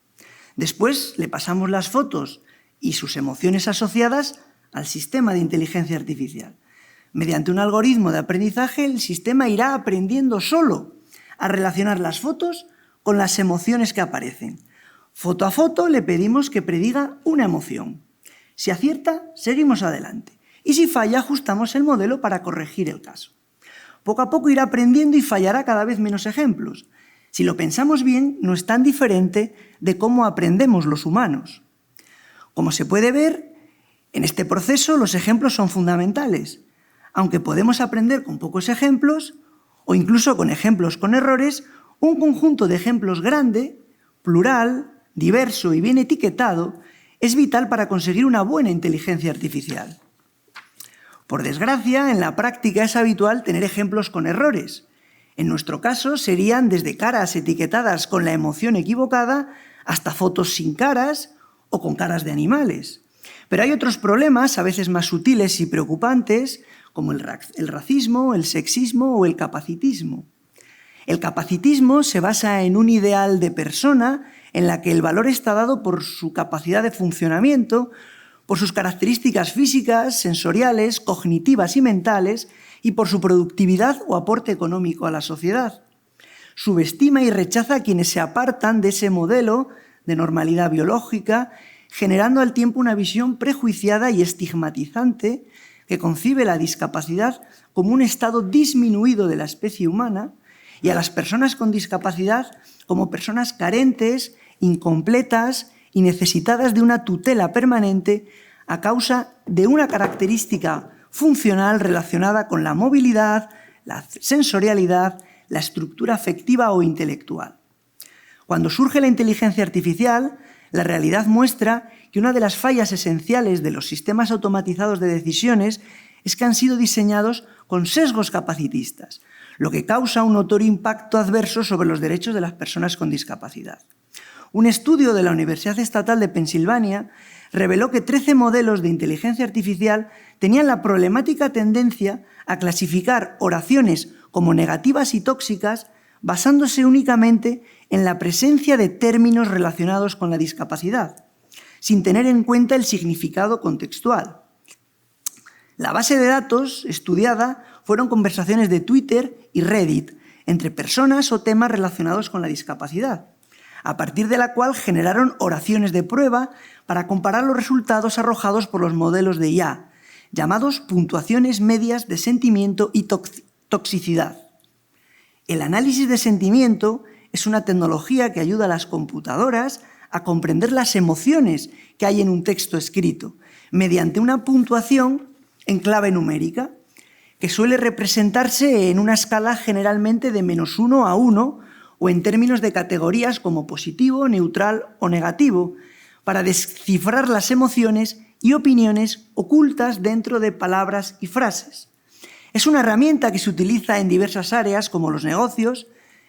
Después le pasamos las fotos y sus emociones asociadas al sistema de inteligencia artificial. Mediante un algoritmo de aprendizaje, el sistema irá aprendiendo solo a relacionar las fotos con las emociones que aparecen. Foto a foto le pedimos que prediga una emoción. Si acierta, seguimos adelante. Y si falla, ajustamos el modelo para corregir el caso. Poco a poco irá aprendiendo y fallará cada vez menos ejemplos. Si lo pensamos bien, no es tan diferente de cómo aprendemos los humanos. Como se puede ver, en este proceso los ejemplos son fundamentales. Aunque podemos aprender con pocos ejemplos, o incluso con ejemplos con errores, un conjunto de ejemplos grande, plural, diverso y bien etiquetado es vital para conseguir una buena inteligencia artificial. Por desgracia, en la práctica es habitual tener ejemplos con errores. En nuestro caso serían desde caras etiquetadas con la emoción equivocada hasta fotos sin caras o con caras de animales. Pero hay otros problemas, a veces más sutiles y preocupantes, como el racismo, el sexismo o el capacitismo. El capacitismo se basa en un ideal de persona en la que el valor está dado por su capacidad de funcionamiento, por sus características físicas, sensoriales, cognitivas y mentales, y por su productividad o aporte económico a la sociedad. Subestima y rechaza a quienes se apartan de ese modelo de normalidad biológica, generando al tiempo una visión prejuiciada y estigmatizante que concibe la discapacidad como un estado disminuido de la especie humana y a las personas con discapacidad como personas carentes, incompletas y necesitadas de una tutela permanente a causa de una característica funcional relacionada con la movilidad, la sensorialidad, la estructura afectiva o intelectual. Cuando surge la inteligencia artificial, la realidad muestra que una de las fallas esenciales de los sistemas automatizados de decisiones es que han sido diseñados con sesgos capacitistas, lo que causa un notorio impacto adverso sobre los derechos de las personas con discapacidad. Un estudio de la Universidad Estatal de Pensilvania reveló que 13 modelos de inteligencia artificial tenían la problemática tendencia a clasificar oraciones como negativas y tóxicas basándose únicamente en la presencia de términos relacionados con la discapacidad, sin tener en cuenta el significado contextual. La base de datos estudiada fueron conversaciones de Twitter y Reddit entre personas o temas relacionados con la discapacidad. a partir de la cual generaron oraciones de prueba para comparar los resultados arrojados por los modelos de IA, llamados puntuaciones medias de sentimiento y toxicidad. El análisis de sentimiento es una tecnología que ayuda a las computadoras a comprender las emociones que hay en un texto escrito, mediante una puntuación en clave numérica, que suele representarse en una escala generalmente de -1 a 1 o en términos de categorías como positivo, neutral o negativo, para descifrar las emociones y opiniones ocultas dentro de palabras y frases. Es una herramienta que se utiliza en diversas áreas como los negocios,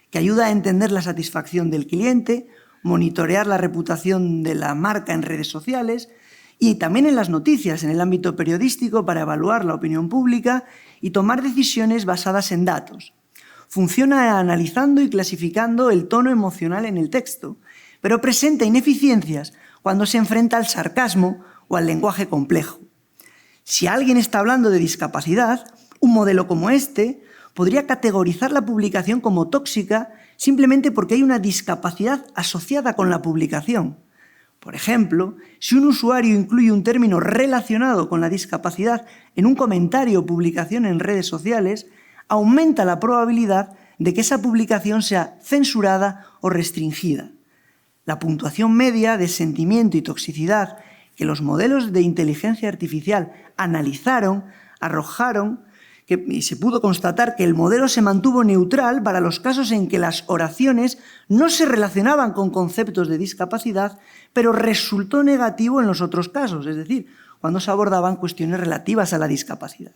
que ayuda a entender la satisfacción del cliente, monitorear la reputación de la marca en redes sociales y también en las noticias, en el ámbito periodístico, para evaluar la opinión pública y tomar decisiones basadas en datos. Funciona analizando y clasificando el tono emocional en el texto, pero presenta ineficiencias cuando se enfrenta al sarcasmo o al lenguaje complejo. Si alguien está hablando de discapacidad, un modelo como este podría categorizar la publicación como tóxica simplemente porque hay una discapacidad asociada con la publicación. Por ejemplo, si un usuario incluye un término relacionado con la discapacidad en un comentario o publicación en redes sociales, aumenta la probabilidad de que esa publicación sea censurada o restringida. La puntuación media de sentimiento y toxicidad que los modelos de inteligencia artificial analizaron, arrojaron y se pudo constatar que el modelo se mantuvo neutral para los casos en que las oraciones no se relacionaban con conceptos de discapacidad, pero resultó negativo en los otros casos, es decir, cuando se abordaban cuestiones relativas a la discapacidad.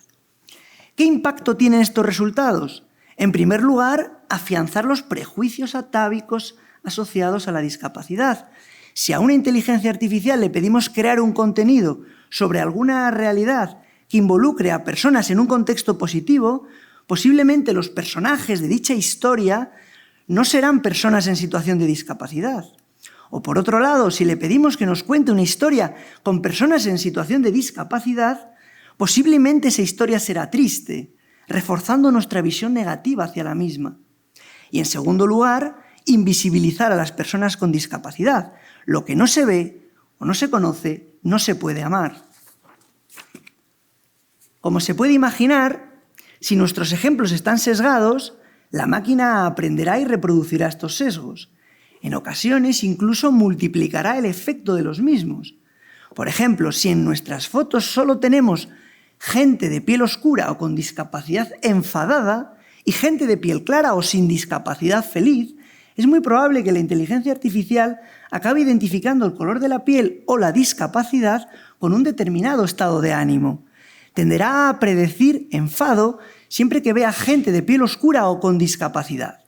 ¿Qué impacto tienen estos resultados? En primer lugar, afianzar los prejuicios atávicos asociados a la discapacidad. Si a una inteligencia artificial le pedimos crear un contenido sobre alguna realidad que involucre a personas en un contexto positivo, posiblemente los personajes de dicha historia no serán personas en situación de discapacidad. O por otro lado, si le pedimos que nos cuente una historia con personas en situación de discapacidad, posiblemente esa historia será triste, reforzando nuestra visión negativa hacia la misma. Y en segundo lugar, invisibilizar a las personas con discapacidad. Lo que no se ve o no se conoce, no se puede amar. Como se puede imaginar, si nuestros ejemplos están sesgados, la máquina aprenderá y reproducirá estos sesgos. En ocasiones incluso multiplicará el efecto de los mismos. Por ejemplo, si en nuestras fotos solo tenemos gente de piel oscura o con discapacidad enfadada y gente de piel clara o sin discapacidad feliz, es muy probable que la inteligencia artificial acabe identificando el color de la piel o la discapacidad con un determinado estado de ánimo. Tenderá a predecir enfado siempre que vea gente de piel oscura o con discapacidad.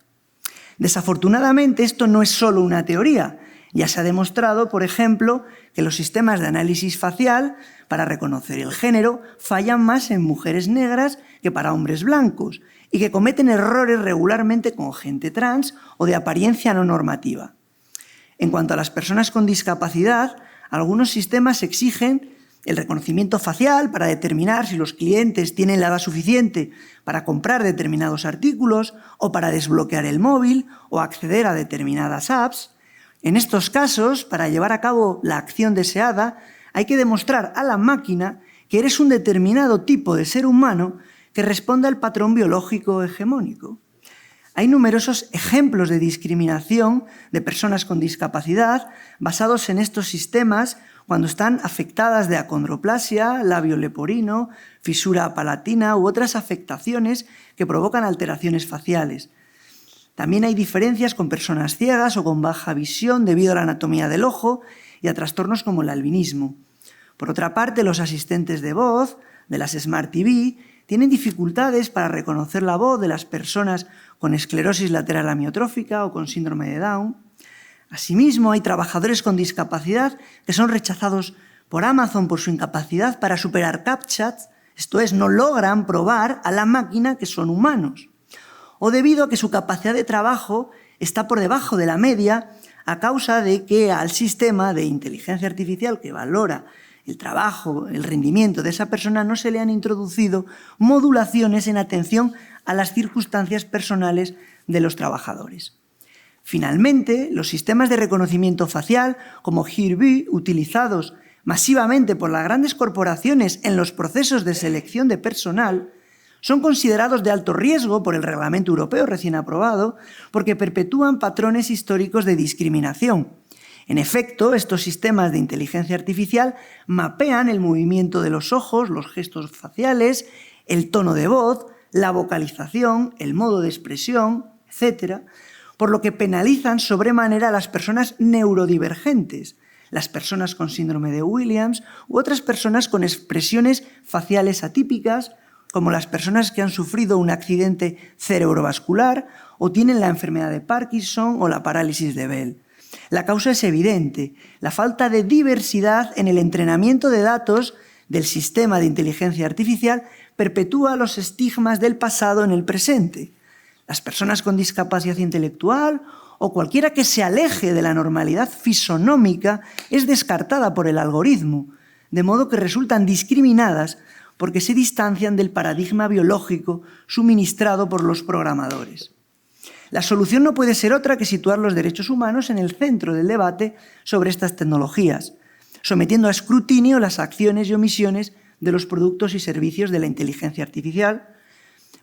Desafortunadamente, esto no es solo una teoría. Ya se ha demostrado, por ejemplo, que los sistemas de análisis facial para reconocer el género fallan más en mujeres negras que para hombres blancos y que cometen errores regularmente con gente trans o de apariencia no normativa. En cuanto a las personas con discapacidad, algunos sistemas exigen el reconocimiento facial para determinar si los clientes tienen la edad suficiente para comprar determinados artículos o para desbloquear el móvil o acceder a determinadas apps. En estos casos, para llevar a cabo la acción deseada, hay que demostrar a la máquina que eres un determinado tipo de ser humano que responde al patrón biológico hegemónico. Hay numerosos ejemplos de discriminación de personas con discapacidad basados en estos sistemas cuando están afectadas de acondroplasia, labio leporino, fisura palatina u otras afectaciones que provocan alteraciones faciales. También hay diferencias con personas ciegas o con baja visión debido a la anatomía del ojo y a trastornos como el albinismo. Por otra parte, los asistentes de voz de las Smart TV tienen dificultades para reconocer la voz de las personas con esclerosis lateral amiotrófica o con síndrome de Down. Asimismo, hay trabajadores con discapacidad que son rechazados por Amazon por su incapacidad para superar CAPTCHAs, esto es, no logran probar a la máquina que son humanos, o debido a que su capacidad de trabajo está por debajo de la media a causa de que al sistema de inteligencia artificial que valora el trabajo, el rendimiento de esa persona, no se le han introducido modulaciones en atención a las circunstancias personales de los trabajadores. Finalmente, los sistemas de reconocimiento facial, como Hear-Be, utilizados masivamente por las grandes corporaciones en los procesos de selección de personal, son considerados de alto riesgo por el Reglamento Europeo recién aprobado porque perpetúan patrones históricos de discriminación. En efecto, estos sistemas de inteligencia artificial mapean el movimiento de los ojos, los gestos faciales, el tono de voz, la vocalización, el modo de expresión, etc., por lo que penalizan sobremanera a las personas neurodivergentes, las personas con síndrome de Williams u otras personas con expresiones faciales atípicas, como las personas que han sufrido un accidente cerebrovascular o tienen la enfermedad de Parkinson o la parálisis de Bell. La causa es evidente, la falta de diversidad en el entrenamiento de datos del sistema de inteligencia artificial perpetúa los estigmas del pasado en el presente. Las personas con discapacidad intelectual o cualquiera que se aleje de la normalidad fisonómica es descartada por el algoritmo, de modo que resultan discriminadas porque se distancian del paradigma biológico suministrado por los programadores. La solución no puede ser otra que situar los derechos humanos en el centro del debate sobre estas tecnologías, sometiendo a escrutinio las acciones y omisiones de los productos y servicios de la inteligencia artificial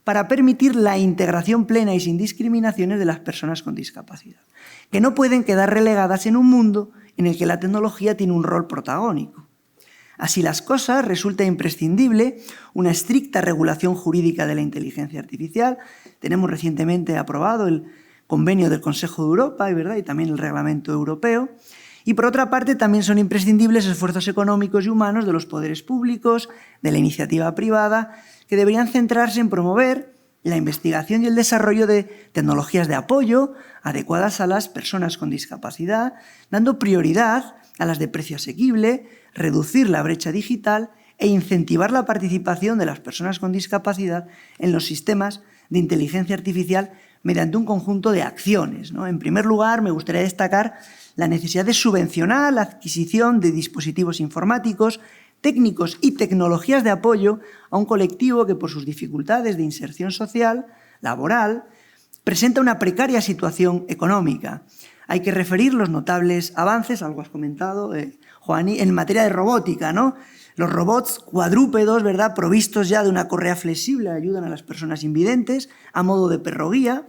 para permitir la integración plena y sin discriminaciones de las personas con discapacidad, que no pueden quedar relegadas en un mundo en el que la tecnología tiene un rol protagónico. Así las cosas, resulta imprescindible una estricta regulación jurídica de la inteligencia artificial. Tenemos recientemente aprobado el convenio del Consejo de Europa, ¿verdad?, y también el Reglamento Europeo. Y por otra parte, también son imprescindibles esfuerzos económicos y humanos de los poderes públicos, de la iniciativa privada, que deberían centrarse en promover la investigación y el desarrollo de tecnologías de apoyo adecuadas a las personas con discapacidad, dando prioridad a las de precio asequible, reducir la brecha digital e incentivar la participación de las personas con discapacidad en los sistemas de inteligencia artificial mediante un conjunto de acciones, ¿no? En primer lugar, me gustaría destacar la necesidad de subvencionar la adquisición de dispositivos informáticos, técnicos y tecnologías de apoyo a un colectivo que, por sus dificultades de inserción social, laboral, presenta una precaria situación económica. Hay que referir los notables avances, algo has comentado, Juani, en materia de robótica, ¿no? Los robots cuadrúpedos, ¿verdad?, provistos ya de una correa flexible, ayudan a las personas invidentes a modo de perro guía.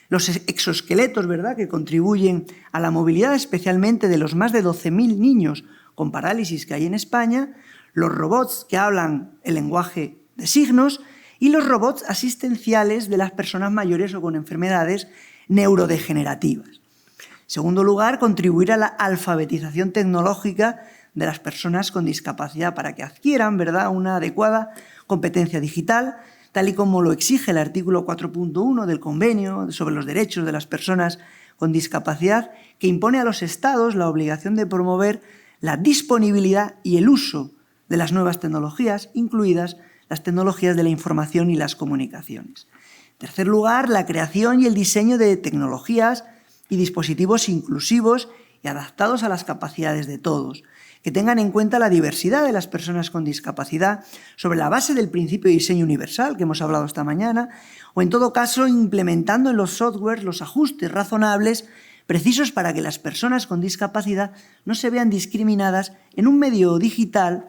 Los exoesqueletos, ¿verdad?, que contribuyen a la movilidad, especialmente de los más de 12.000 niños con parálisis que hay en España. Los robots que hablan el lenguaje de signos y los robots asistenciales de las personas mayores o con enfermedades neurodegenerativas. En segundo lugar, contribuir a la alfabetización tecnológica de las personas con discapacidad para que adquieran, ¿verdad?, una adecuada competencia digital, tal y como lo exige el artículo 4.1 del Convenio sobre los derechos de las personas con discapacidad, que impone a los Estados la obligación de promover la disponibilidad y el uso de las nuevas tecnologías, incluidas las tecnologías de la información y las comunicaciones. En tercer lugar, la creación y el diseño de tecnologías y dispositivos inclusivos y adaptados a las capacidades de todos, que tengan en cuenta la diversidad de las personas con discapacidad sobre la base del principio de diseño universal que hemos hablado esta mañana, o en todo caso implementando en los softwares los ajustes razonables precisos para que las personas con discapacidad no se vean discriminadas en el medio digital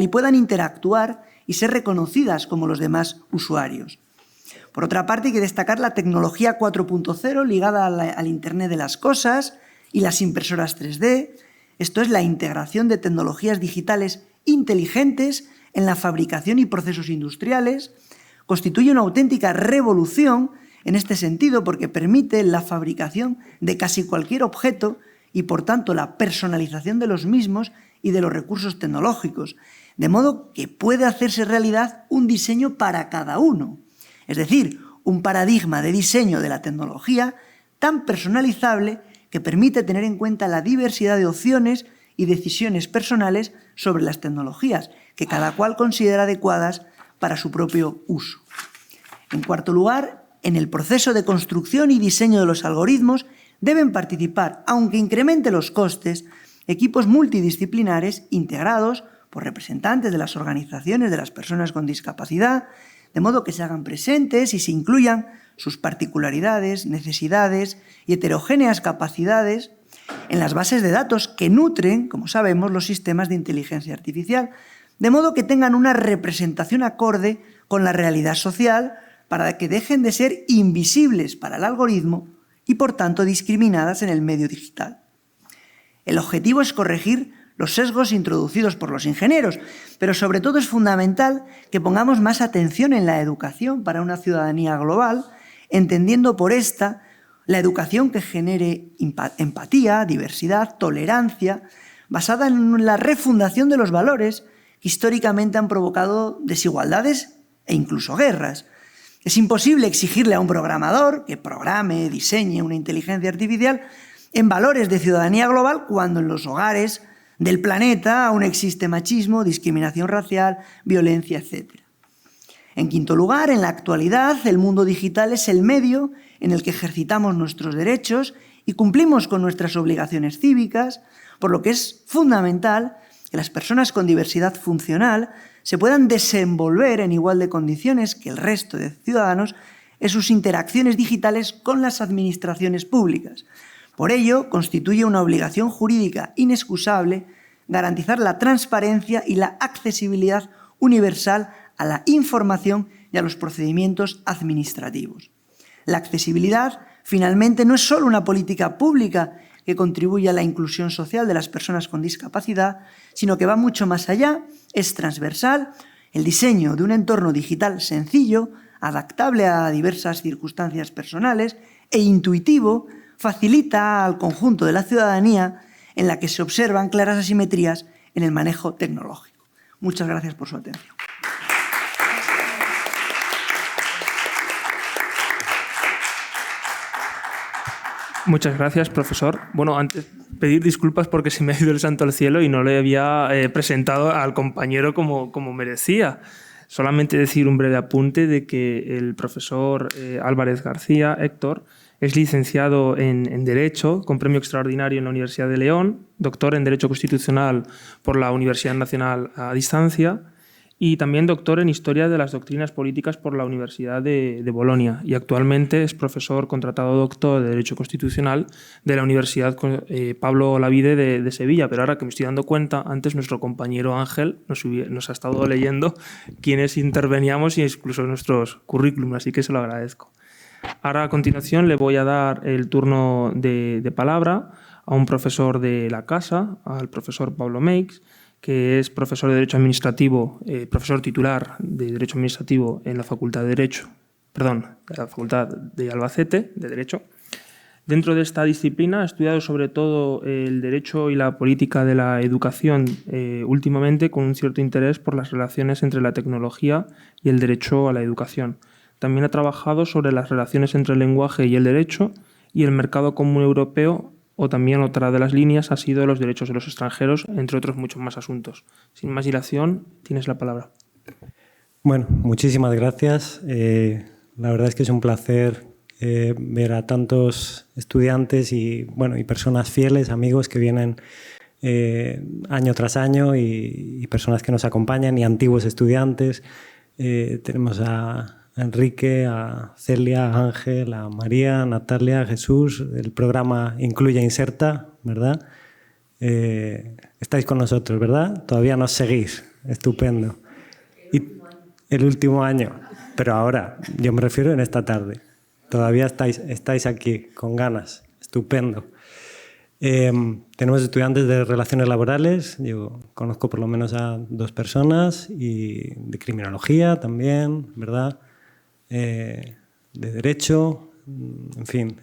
y puedan interactuar y ser reconocidas como los demás usuarios. Por otra parte, hay que destacar la tecnología 4.0 ligada al Internet de las cosas y las impresoras 3D. Esto es la integración de tecnologías digitales inteligentes en la fabricación y procesos industriales. Constituye una auténtica revolución en este sentido porque permite la fabricación de casi cualquier objeto y, por tanto, la personalización de los mismos y de los recursos tecnológicos, de modo que puede hacerse realidad un diseño para cada uno. Es decir, un paradigma de diseño de la tecnología tan personalizable que permite tener en cuenta la diversidad de opciones y decisiones personales sobre las tecnologías, que cada cual considera adecuadas para su propio uso. En cuarto lugar, en el proceso de construcción y diseño de los algoritmos deben participar, aunque incremente los costes, equipos multidisciplinares integrados por representantes de las organizaciones de las personas con discapacidad, de modo que se hagan presentes y se incluyan sus particularidades, necesidades y heterogéneas capacidades en las bases de datos que nutren, como sabemos, los sistemas de inteligencia artificial, de modo que tengan una representación acorde con la realidad social para que dejen de ser invisibles para el algoritmo y, por tanto, discriminadas en el medio digital. El objetivo es corregir los sesgos introducidos por los ingenieros, pero sobre todo es fundamental que pongamos más atención en la educación para una ciudadanía global, entendiendo por esta la educación que genere empatía, diversidad, tolerancia, basada en la refundación de los valores que históricamente han provocado desigualdades e incluso guerras. Es imposible exigirle a un programador que programe, diseñe una inteligencia artificial en valores de ciudadanía global cuando en los hogares del planeta aún existe machismo, discriminación racial, violencia, etc. En quinto lugar, en la actualidad, el mundo digital es el medio en el que ejercitamos nuestros derechos y cumplimos con nuestras obligaciones cívicas, por lo que es fundamental que las personas con diversidad funcional se puedan desenvolver en igual de condiciones que el resto de ciudadanos en sus interacciones digitales con las administraciones públicas. Por ello, constituye una obligación jurídica inexcusable garantizar la transparencia y la accesibilidad universal a la información y a los procedimientos administrativos. La accesibilidad, finalmente, no es solo una política pública que contribuye a la inclusión social de las personas con discapacidad, sino que va mucho más allá, es transversal. El diseño de un entorno digital sencillo, adaptable a diversas circunstancias personales e intuitivo, facilita al conjunto de la ciudadanía en la que se observan claras asimetrías en el manejo tecnológico. Muchas gracias por su atención. Muchas gracias, profesor. Bueno, antes pedir disculpas porque se me ha ido el santo al cielo y no le había presentado al compañero como merecía. Solamente decir un breve apunte de que el profesor Álvarez García, Héctor, es licenciado en Derecho con premio extraordinario en la Universidad de León, doctor en Derecho Constitucional por la Universidad Nacional a Distancia y también doctor en Historia de las Doctrinas Políticas por la Universidad de Bolonia y actualmente es profesor contratado doctor de Derecho Constitucional de la Universidad Pablo Olavide de Sevilla. Pero ahora que me estoy dando cuenta, antes nuestro compañero Ángel nos ha estado leyendo quiénes interveníamos y incluso nuestros currículums, así que se lo agradezco. Ahora, a continuación, le voy a dar el turno de palabra a un profesor de la casa, al profesor Pablo Meix, que es profesor de Derecho Administrativo, profesor titular de Derecho Administrativo en la Facultad de la Facultad de Albacete, de Derecho. Dentro de esta disciplina ha estudiado sobre todo el derecho y la política de la educación, últimamente con un cierto interés por las relaciones entre la tecnología y el derecho a la educación. También ha trabajado sobre las relaciones entre el lenguaje y el derecho y el mercado común europeo, o también otra de las líneas ha sido los derechos de los extranjeros, entre otros muchos más asuntos. Sin más dilación, tienes la palabra. Bueno, muchísimas gracias. La verdad es que es un placer ver a tantos estudiantes y personas fieles, amigos que vienen año tras año y personas que nos acompañan y antiguos estudiantes. Tenemos a Enrique, a Celia, a Ángel, a María, a Natalia, a Jesús. El programa Incluye Inserta, ¿verdad? Estáis con nosotros, ¿verdad? Todavía nos seguís. Estupendo. Y el último año. Pero ahora, yo me refiero en esta tarde. Todavía estáis aquí, con ganas. Estupendo. Tenemos estudiantes de Relaciones Laborales. Yo conozco por lo menos a 2 personas. Y de Criminología también, ¿verdad? De Derecho, en fin,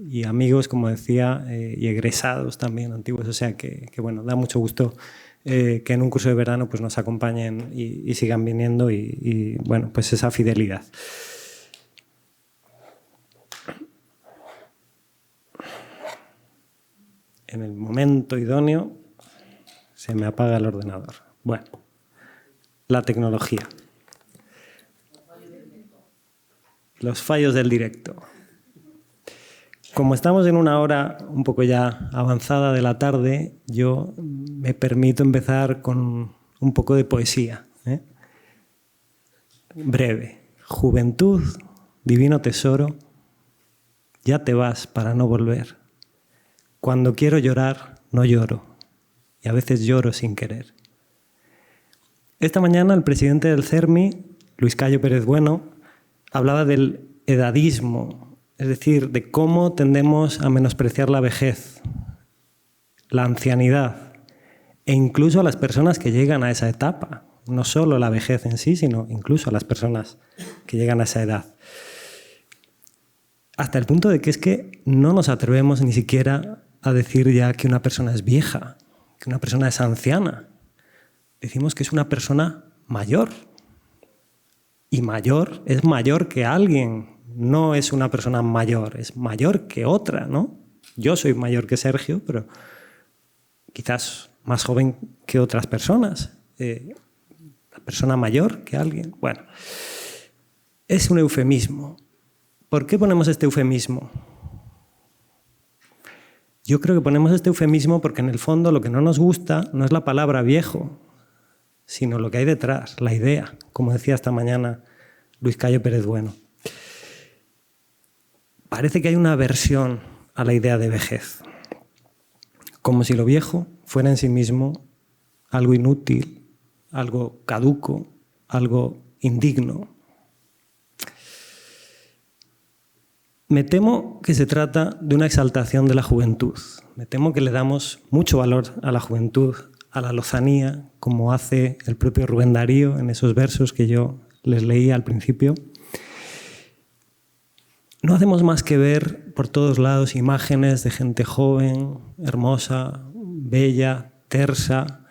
y amigos, como decía, y egresados también antiguos, o sea que bueno, da mucho gusto que en un curso de verano pues nos acompañen y sigan viniendo y bueno, pues esa fidelidad. En el momento idóneo se me apaga el ordenador. Bueno, la tecnología. Los fallos del directo. Como estamos en una hora un poco ya avanzada de la tarde, yo me permito empezar con un poco de poesía. breve. Juventud, divino tesoro, ya te vas para no volver. Cuando quiero llorar, no lloro, y a veces lloro sin querer. Esta mañana el presidente del CERMI, Luis Cayo Pérez Bueno, hablaba del edadismo, es decir, de cómo tendemos a menospreciar la vejez, la ancianidad, e incluso a las personas que llegan a esa etapa. No solo la vejez en sí, sino incluso a las personas que llegan a esa edad. Hasta el punto de que es que no nos atrevemos ni siquiera a decir ya que una persona es vieja, que una persona es anciana. Decimos que es una persona mayor. Y mayor es mayor que alguien. No es una persona mayor, es mayor que otra, ¿no? Yo soy mayor que Sergio, pero quizás más joven que otras personas. La persona mayor que alguien. Bueno, es un eufemismo. ¿Por qué ponemos este eufemismo? Yo creo que ponemos este eufemismo porque en el fondo lo que no nos gusta no es la palabra viejo, sino lo que hay detrás, la idea, como decía esta mañana Luis Cayo Pérez Bueno. Parece que hay una aversión a la idea de vejez, como si lo viejo fuera en sí mismo algo inútil, algo caduco, algo indigno. Me temo que se trata de una exaltación de la juventud. Me temo que le damos mucho valor a la juventud, a la lozanía, como hace el propio Rubén Darío en esos versos que yo les leí al principio. No hacemos más que ver por todos lados imágenes de gente joven, hermosa, bella, tersa,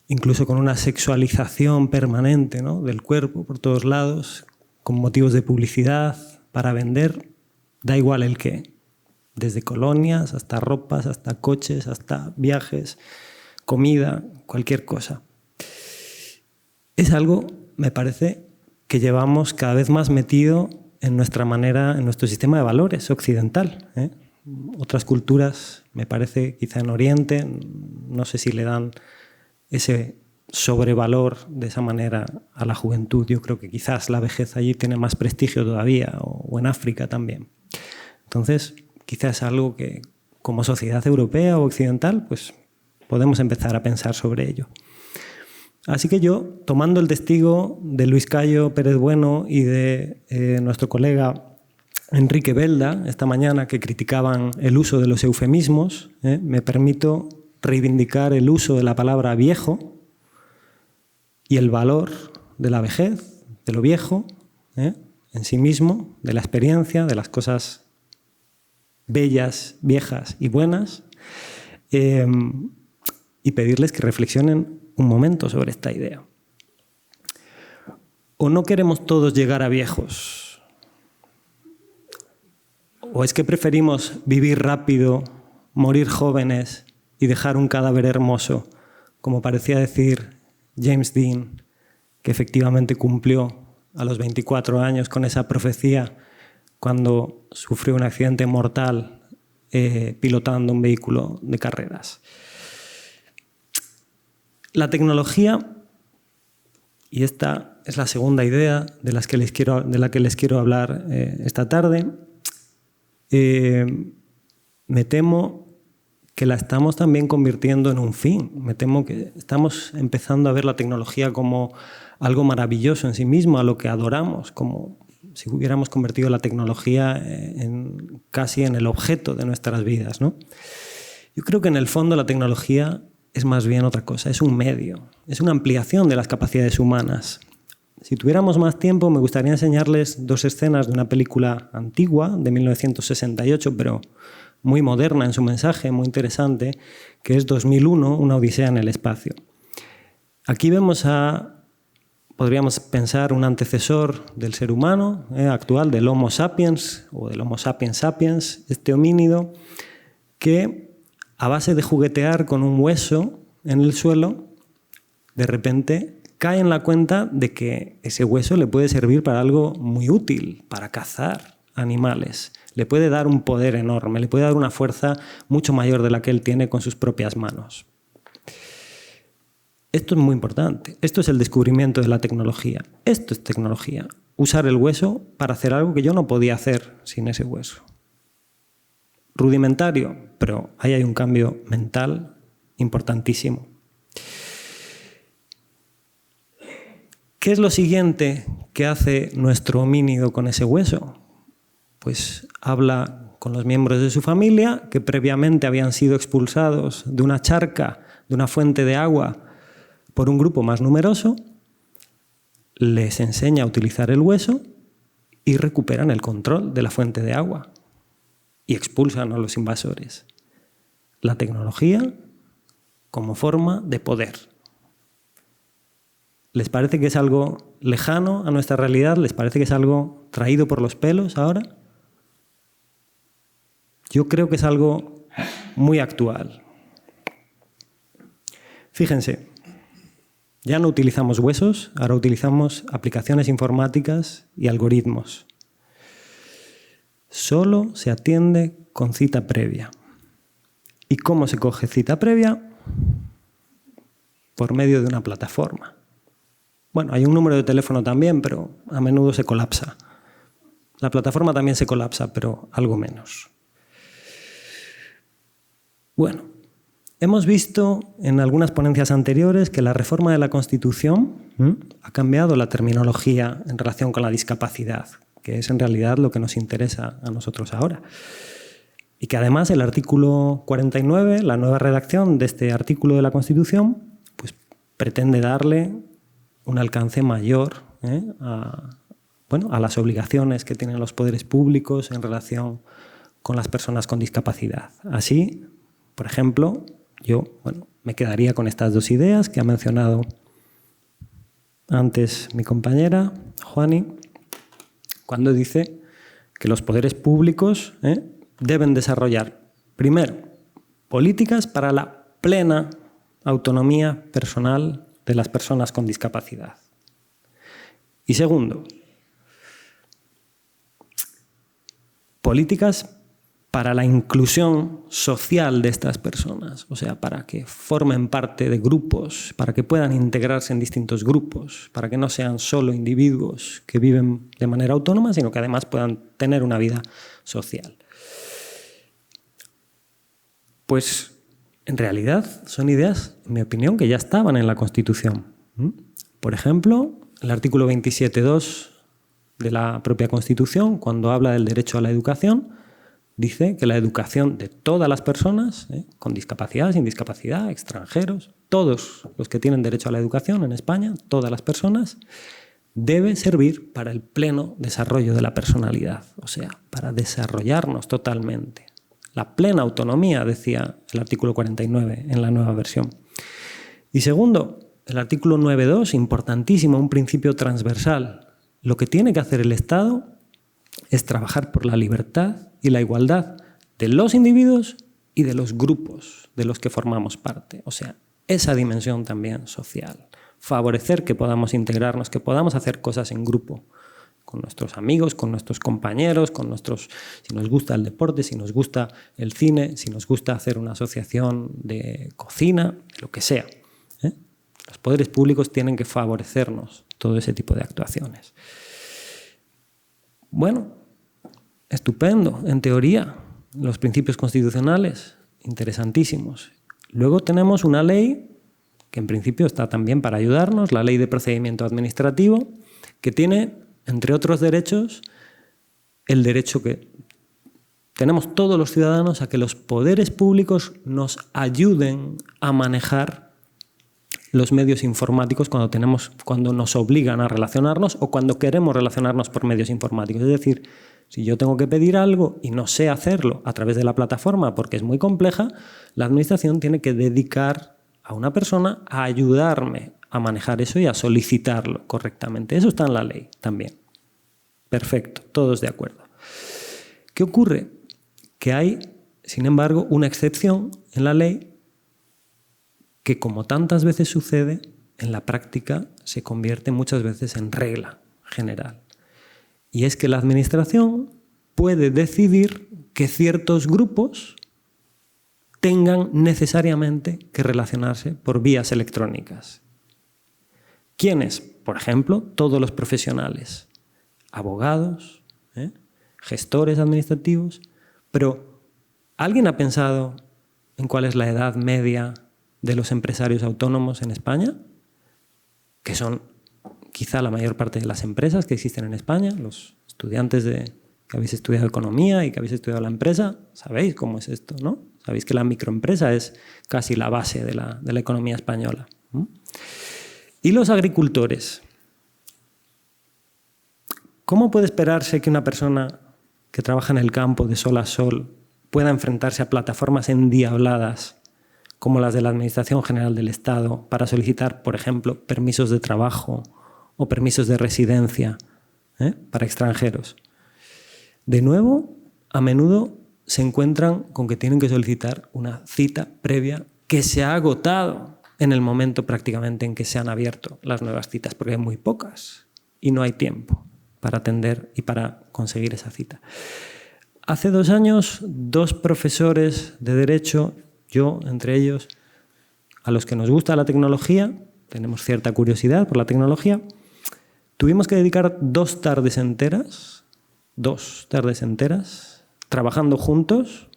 incluso con una sexualización permanente, ¿no?, del cuerpo por todos lados, con motivos de publicidad, para vender, da igual el qué, desde colonias hasta ropas, hasta coches, hasta viajes, comida, cualquier cosa. Es algo, me parece, que llevamos cada vez más metido en nuestra manera, en nuestro sistema de valores occidental, ¿eh? Otras culturas, me parece, quizá en Oriente, no sé si le dan ese sobrevalor de esa manera a la juventud. Yo creo que quizás la vejez allí tiene más prestigio todavía, o en África también. Entonces, quizás es algo que como sociedad europea o occidental, pues podemos empezar a pensar sobre ello. Así que yo, tomando el testigo de Luis Cayo Pérez Bueno y de nuestro colega Enrique Belda, esta mañana, que criticaban el uso de los eufemismos, me permito reivindicar el uso de la palabra viejo y el valor de la vejez, de lo viejo, en sí mismo, de la experiencia, de las cosas bellas, viejas y buenas, y pedirles que reflexionen un momento sobre esta idea. ¿O no queremos todos llegar a viejos? ¿O es que preferimos vivir rápido, morir jóvenes y dejar un cadáver hermoso, como parecía decir James Dean, que efectivamente cumplió a los 24 años con esa profecía cuando sufrió un accidente mortal pilotando un vehículo de carreras? La tecnología, y esta es la segunda idea de la que les quiero hablar esta tarde, me temo que la estamos también convirtiendo en un fin. Me temo que estamos empezando a ver la tecnología como algo maravilloso en sí mismo, a lo que adoramos, como si hubiéramos convertido la tecnología casi en el objeto de nuestras vidas, ¿no? Yo creo que en el fondo la tecnología es más bien otra cosa, es un medio, es una ampliación de las capacidades humanas. Si tuviéramos más tiempo, me gustaría enseñarles dos escenas de una película antigua, de 1968, pero muy moderna en su mensaje, muy interesante, que es 2001, una odisea en el espacio. Aquí vemos podríamos pensar, un antecesor del ser humano actual, del Homo sapiens, o del Homo sapiens sapiens, este homínido que, a base de juguetear con un hueso en el suelo, de repente cae en la cuenta de que ese hueso le puede servir para algo muy útil, para cazar animales. Le puede dar un poder enorme, le puede dar una fuerza mucho mayor de la que él tiene con sus propias manos. esto es muy importante. Esto es el descubrimiento de la tecnología. Esto es tecnología. Usar el hueso para hacer algo que yo no podía hacer sin ese hueso. Rudimentario, pero ahí hay un cambio mental importantísimo. ¿Qué es lo siguiente que hace nuestro homínido con ese hueso? Pues habla con los miembros de su familia que previamente habían sido expulsados de una charca, de una fuente de agua, por un grupo más numeroso, les enseña a utilizar el hueso y recuperan el control de la fuente de agua y expulsan a los invasores. La tecnología como forma de poder. ¿Les parece que es algo lejano a nuestra realidad? ¿Les parece que es algo traído por los pelos ahora? Yo creo que es algo muy actual. Fíjense, ya no utilizamos huesos, ahora utilizamos aplicaciones informáticas y algoritmos. Solo se atiende con cita previa. ¿Y cómo se coge cita previa? Por medio de una plataforma. Bueno, hay un número de teléfono también, pero a menudo se colapsa. La plataforma también se colapsa, pero algo menos. Bueno, hemos visto en algunas ponencias anteriores que la reforma de la Constitución ha cambiado la terminología en relación con la discapacidad, que es en realidad lo que nos interesa a nosotros ahora. Y que además el artículo 49, la nueva redacción de este artículo de la Constitución, pues pretende darle un alcance mayor a las obligaciones que tienen los poderes públicos en relación con las personas con discapacidad. Así, por ejemplo, yo me quedaría con estas dos ideas que ha mencionado antes mi compañera, Juani, cuando dice que los poderes públicos deben desarrollar, primero, políticas para la plena autonomía personal de las personas con discapacidad. Y segundo, políticas para la inclusión social de estas personas, o sea, para que formen parte de grupos, para que puedan integrarse en distintos grupos, para que no sean solo individuos que viven de manera autónoma, sino que además puedan tener una vida social. Pues en realidad son ideas, en mi opinión, que ya estaban en la Constitución. Por ejemplo, el artículo 27.2 de la propia Constitución, cuando habla del derecho a la educación, dice que la educación de todas las personas, con discapacidad, sin discapacidad, extranjeros, todos los que tienen derecho a la educación en España, todas las personas, debe servir para el pleno desarrollo de la personalidad, o sea, para desarrollarnos totalmente. La plena autonomía, decía el artículo 49 en la nueva versión. Y segundo, el artículo 9.2, importantísimo, un principio transversal. Lo que tiene que hacer el Estado es trabajar por la libertad y la igualdad de los individuos y de los grupos de los que formamos parte. O sea, esa dimensión también social. Favorecer que podamos integrarnos, que podamos hacer cosas en grupo, con nuestros amigos, con nuestros compañeros, si nos gusta el deporte, si nos gusta el cine, si nos gusta hacer una asociación de cocina, lo que sea. Los poderes públicos tienen que favorecernos todo ese tipo de actuaciones. Bueno, estupendo, en teoría, los principios constitucionales, interesantísimos. Luego tenemos una ley que en principio está también para ayudarnos, la Ley de Procedimiento Administrativo, que tiene, entre otros derechos, el derecho que tenemos todos los ciudadanos a que los poderes públicos nos ayuden a manejar los medios informáticos cuando nos obligan a relacionarnos o cuando queremos relacionarnos por medios informáticos. Es decir, si yo tengo que pedir algo y no sé hacerlo a través de la plataforma porque es muy compleja, la administración tiene que dedicar a una persona a ayudarme a manejar eso y a solicitarlo correctamente. Eso está en la ley también. Perfecto, todos de acuerdo. ¿Qué ocurre? Que hay, sin embargo, una excepción en la ley que, como tantas veces sucede, en la práctica se convierte muchas veces en regla general. Y es que la administración puede decidir que ciertos grupos tengan necesariamente que relacionarse por vías electrónicas. ¿Quiénes? Por ejemplo, todos los profesionales, abogados, gestores administrativos, pero ¿alguien ha pensado en cuál es la edad media de los empresarios autónomos en España? Que son quizá la mayor parte de las empresas que existen en España. Los estudiantes que habéis estudiado economía y que habéis estudiado la empresa, sabéis cómo es esto, ¿no? Sabéis que la microempresa es casi la base de la economía española. Y los agricultores. ¿Cómo puede esperarse que una persona que trabaja en el campo de sol a sol pueda enfrentarse a plataformas endiabladas como las de la Administración General del Estado para solicitar, por ejemplo, permisos de trabajo o permisos de residencia para extranjeros? De nuevo, a menudo se encuentran con que tienen que solicitar una cita previa que se ha agotado en el momento prácticamente en que se han abierto las nuevas citas, porque hay muy pocas y no hay tiempo para atender y para conseguir esa cita. Hace 2 años, 2 profesores de Derecho, yo entre ellos, a los que nos gusta la tecnología, tenemos cierta curiosidad por la tecnología, tuvimos que dedicar 2 tardes enteras, trabajando juntos,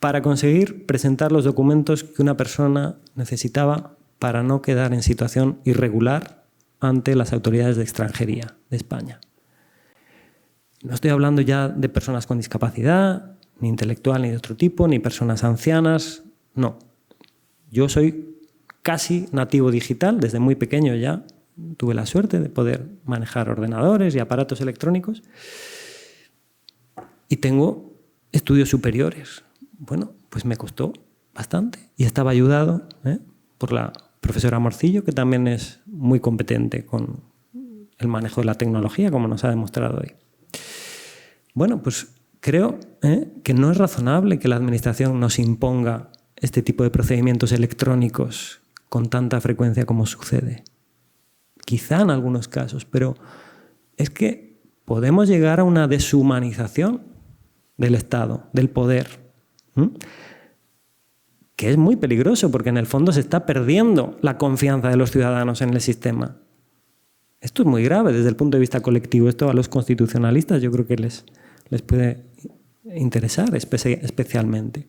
para conseguir presentar los documentos que una persona necesitaba para no quedar en situación irregular ante las autoridades de extranjería de España. No estoy hablando ya de personas con discapacidad, ni intelectual, ni de otro tipo, ni personas ancianas, no. Yo soy casi nativo digital, desde muy pequeño ya tuve la suerte de poder manejar ordenadores y aparatos electrónicos y tengo estudios superiores. Bueno, pues me costó bastante y estaba ayudado por la profesora Morcillo, que también es muy competente con el manejo de la tecnología, como nos ha demostrado hoy. Bueno, pues creo que no es razonable que la Administración nos imponga este tipo de procedimientos electrónicos con tanta frecuencia como sucede. Quizá en algunos casos, pero es que podemos llegar a una deshumanización del Estado, del poder, que es muy peligroso porque en el fondo se está perdiendo la confianza de los ciudadanos en el sistema. Esto es muy grave desde el punto de vista colectivo. Esto a los constitucionalistas yo creo que les puede interesar especialmente.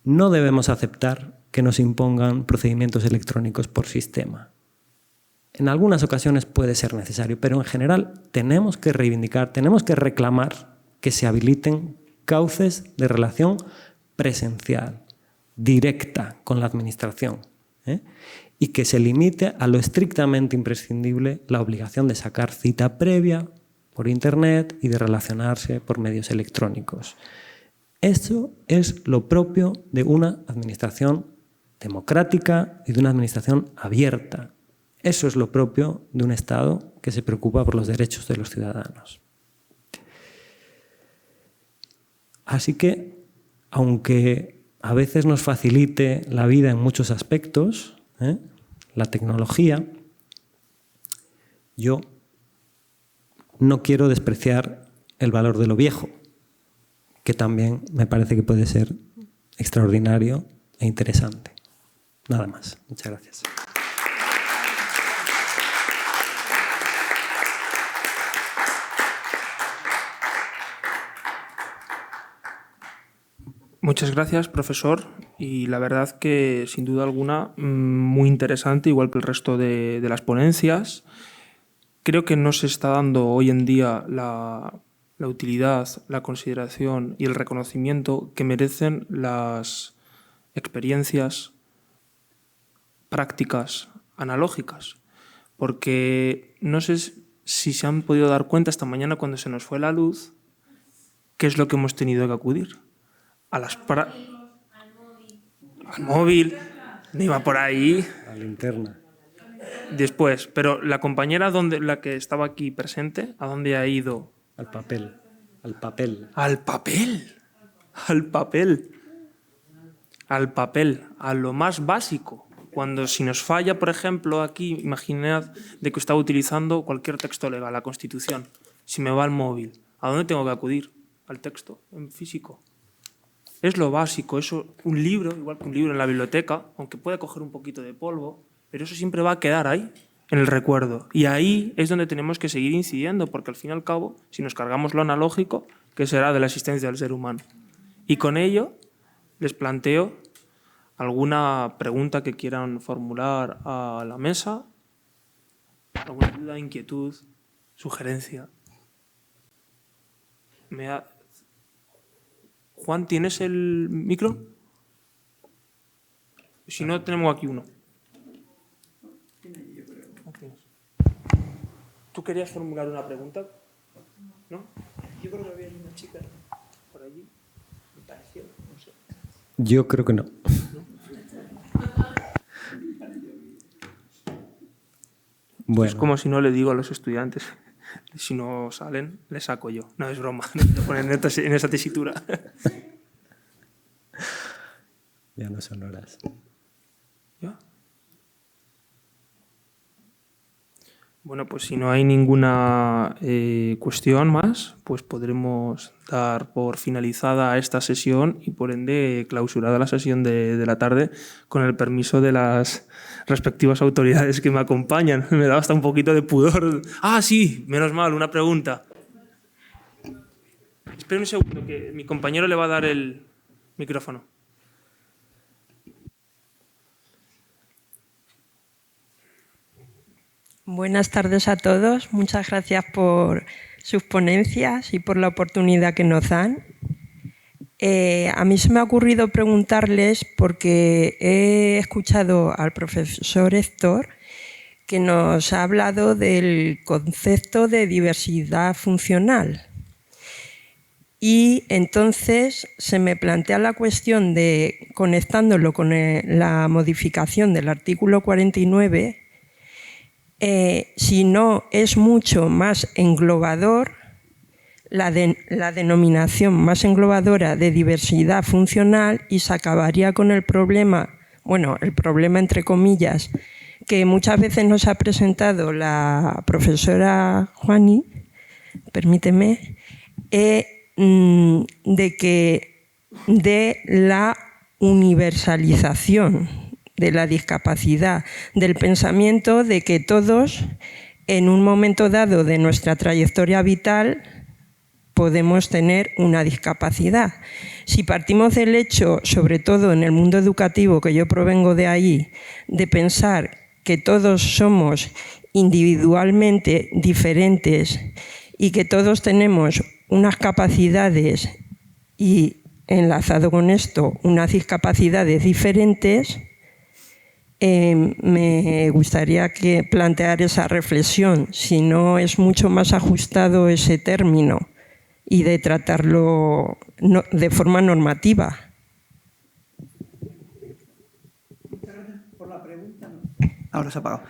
No debemos aceptar que nos impongan procedimientos electrónicos por sistema. En algunas ocasiones puede ser necesario, pero en general tenemos que reivindicar, tenemos que reclamar que se habiliten cauces de relación presencial, directa con la Administración, y que se limite a lo estrictamente imprescindible la obligación de sacar cita previa por Internet y de relacionarse por medios electrónicos. Eso es lo propio de una Administración democrática y de una Administración abierta. Eso es lo propio de un Estado que se preocupa por los derechos de los ciudadanos. Así que, aunque a veces nos facilite la vida en muchos aspectos, la tecnología, yo no quiero despreciar el valor de lo viejo, que también me parece que puede ser extraordinario e interesante. Nada más. Muchas gracias. Muchas gracias, profesor. Y la verdad que, sin duda alguna, muy interesante, igual que el resto de las ponencias. Creo que no se está dando hoy en día la utilidad, la consideración y el reconocimiento que merecen las experiencias prácticas analógicas. Porque no sé si se han podido dar cuenta esta mañana cuando se nos fue la luz, qué es lo que hemos tenido que acudir. Al móvil, no iba por ahí. La linterna. Después, pero la compañera, la que estaba aquí presente, ¿a dónde ha ido? Al papel. Al papel. Al papel. Al papel. Al papel. A lo más básico. Cuando si nos falla, por ejemplo, aquí, imaginad de que estaba utilizando cualquier texto legal, la Constitución. Si me va el móvil, ¿a dónde tengo que acudir? Al texto, en físico. Es lo básico. Eso, un libro, igual que un libro en la biblioteca, aunque puede coger un poquito de polvo, pero eso siempre va a quedar ahí, en el recuerdo. Y ahí es donde tenemos que seguir incidiendo, porque al fin y al cabo, si nos cargamos lo analógico, ¿qué será de la existencia del ser humano? Y con ello les planteo alguna pregunta que quieran formular a la mesa, alguna duda, inquietud, sugerencia. Juan, ¿tienes el micro? Si no, tenemos aquí uno. ¿Tú querías formular una pregunta? ¿No? Yo creo que había una chica por allí. Me pareció, no sé. Yo creo que no. Bueno. Es como si no le digo a los estudiantes, si no salen, les saco yo. No, es broma, no te ponen en esa tesitura. Ya no son horas. ¿Ya? Bueno, pues si no hay ninguna cuestión más, pues podremos dar por finalizada esta sesión y por ende clausurada la sesión de la tarde con el permiso de las respectivas autoridades que me acompañan. Me da hasta un poquito de pudor. Ah, sí, menos mal, una pregunta. Espera un segundo, que mi compañero le va a dar el micrófono. Buenas tardes a todos. Muchas gracias por sus ponencias y por la oportunidad que nos dan. A mí se me ha ocurrido preguntarles, porque he escuchado al profesor Héctor que nos ha hablado del concepto de diversidad funcional. Y entonces se me plantea la cuestión de, conectándolo con la modificación del artículo 49, si no es mucho más englobador, la denominación más englobadora de diversidad funcional, y se acabaría con el problema, bueno, el problema entre comillas, que muchas veces nos ha presentado la profesora Juani, permíteme, de la universalización de la discapacidad, del pensamiento de que todos, en un momento dado de nuestra trayectoria vital, podemos tener una discapacidad. Si partimos del hecho, sobre todo en el mundo educativo, que yo provengo de ahí, de pensar que todos somos individualmente diferentes y que todos tenemos unas capacidades y, enlazado con esto, unas discapacidades diferentes, me gustaría que plantear esa reflexión, si no es mucho más ajustado ese término y de tratarlo de forma normativa. Muchas gracias por la pregunta. Ahora se ha apagado.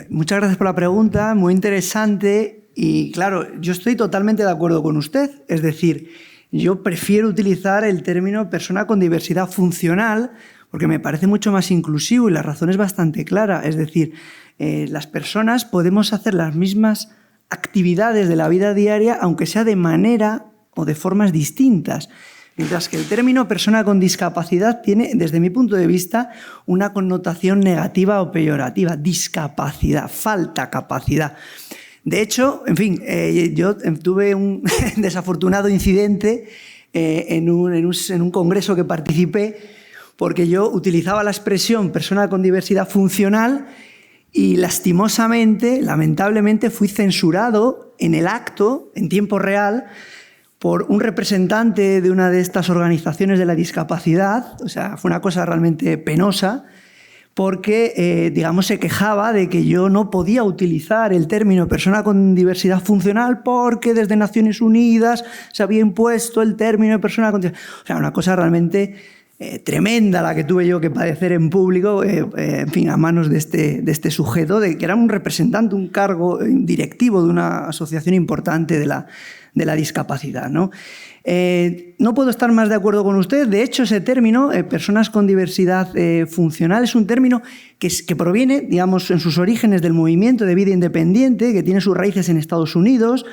Muchas gracias por la pregunta, muy interesante, y claro, yo estoy totalmente de acuerdo con usted. Es decir, yo prefiero utilizar el término persona con diversidad funcional porque me parece mucho más inclusivo y la razón es bastante clara. Es decir, las personas podemos hacer las mismas actividades de la vida diaria, aunque sea de manera o de formas distintas. Mientras que el término persona con discapacidad tiene, desde mi punto de vista, una connotación negativa o peyorativa. Discapacidad, falta capacidad. De hecho, en fin, yo tuve un desafortunado incidente en un congreso que participé, porque yo utilizaba la expresión persona con diversidad funcional y lastimosamente, lamentablemente, fui censurado en el acto, en tiempo real, por un representante de una de estas organizaciones de la discapacidad. O sea, fue una cosa realmente penosa, porque, digamos, se quejaba de que yo no podía utilizar el término persona con diversidad funcional porque desde Naciones Unidas se había impuesto el término de persona con diversidad. O sea, una cosa realmente tremenda la que tuve yo que padecer en público, en fin, a manos de este sujeto, que era un representante, un cargo directivo de una asociación importante de la discapacidad, ¿no? No puedo estar más de acuerdo con usted. De hecho, ese término, personas con diversidad funcional, es un término que proviene, digamos, en sus orígenes del movimiento de vida independiente, que tiene sus raíces en Estados Unidos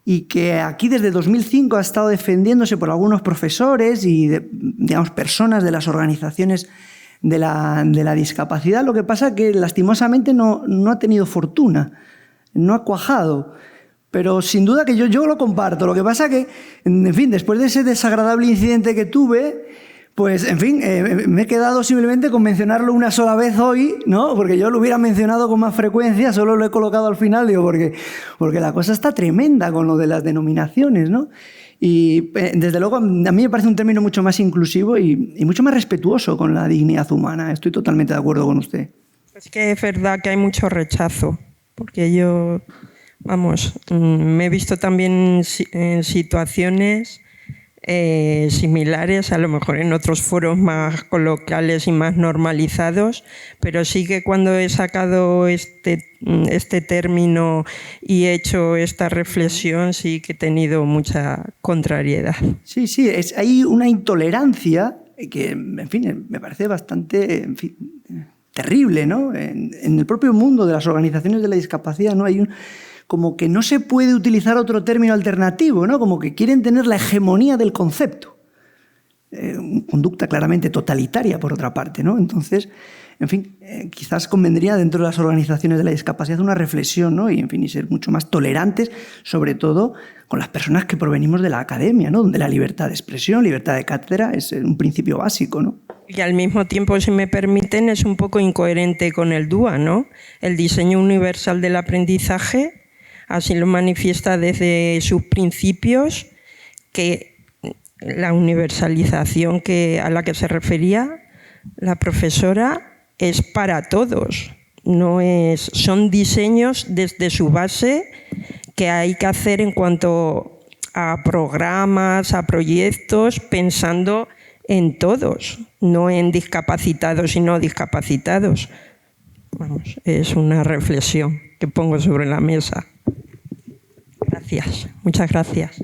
y que aquí desde 2005 ha estado defendiéndose por algunos profesores y, digamos, personas de las organizaciones de la discapacidad. Lo que pasa es que lastimosamente no ha tenido fortuna, no ha cuajado. Pero sin duda que yo lo comparto. Lo que pasa que, en fin, después de ese desagradable incidente que tuve, pues, en fin, me he quedado simplemente con mencionarlo una sola vez hoy, ¿no? Porque yo lo hubiera mencionado con más frecuencia, solo lo he colocado al final, digo, porque la cosa está tremenda con lo de las denominaciones, ¿no? Y desde luego a mí me parece un término mucho más inclusivo y mucho más respetuoso con la dignidad humana. Estoy totalmente de acuerdo con usted. Es que es verdad que hay mucho rechazo, porque yo, vamos, me he visto también en situaciones similares, a lo mejor en otros foros más coloquiales y más normalizados, pero sí que cuando he sacado este término y he hecho esta reflexión, sí que he tenido mucha contrariedad. Sí, hay una intolerancia que, en fin, me parece bastante, en fin, terrible, ¿no? En el propio mundo de las organizaciones de la discapacidad, ¿no? Hay como que no se puede utilizar otro término alternativo, ¿no? Como que quieren tener la hegemonía del concepto. Conducta claramente totalitaria, por otra parte, ¿no? Entonces, en fin, quizás convendría dentro de las organizaciones de la discapacidad una reflexión, ¿no? Y, en fin, y ser mucho más tolerantes, sobre todo con las personas que provenimos de la academia, ¿no? Donde la libertad de expresión, libertad de cátedra es un principio básico, ¿no? Y al mismo tiempo, si me permiten, es un poco incoherente con el DUA, ¿no? El diseño universal del aprendizaje, así lo manifiesta desde sus principios, que la universalización a la que se refería la profesora es para todos. Son diseños desde su base que hay que hacer en cuanto a programas, a proyectos, pensando en todos, no en discapacitados y no discapacitados. Vamos, es una reflexión que pongo sobre la mesa. Gracias, muchas gracias.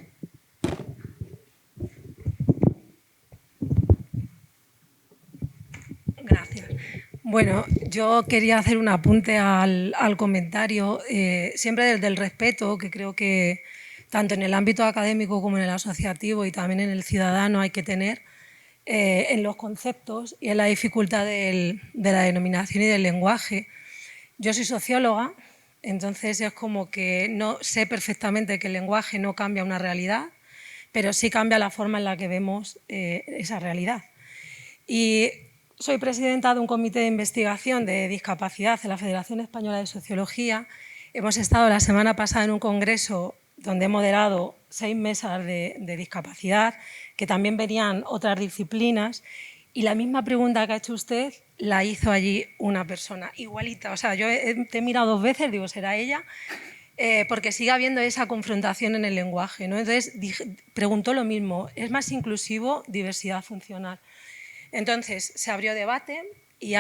Gracias. Bueno, yo quería hacer un apunte al comentario, siempre desde el respeto, que creo que tanto en el ámbito académico como en el asociativo y también en el ciudadano hay que tener en los conceptos y en la dificultad de la denominación y del lenguaje. Yo soy socióloga, entonces es como que no sé perfectamente que el lenguaje no cambia una realidad, pero sí cambia la forma en la que vemos esa realidad. Y soy presidenta de un comité de investigación de discapacidad en la Federación Española de Sociología. Hemos estado la semana pasada en un congreso donde he moderado 6 mesas de discapacidad, que también venían otras disciplinas, y la misma pregunta que ha hecho usted la hizo allí una persona, igualita. O sea, yo te he mirado 2 veces, digo, ¿será ella? Porque sigue habiendo esa confrontación en el lenguaje, ¿no? Entonces preguntó lo mismo, ¿es más inclusivo diversidad funcional? Entonces se abrió debate y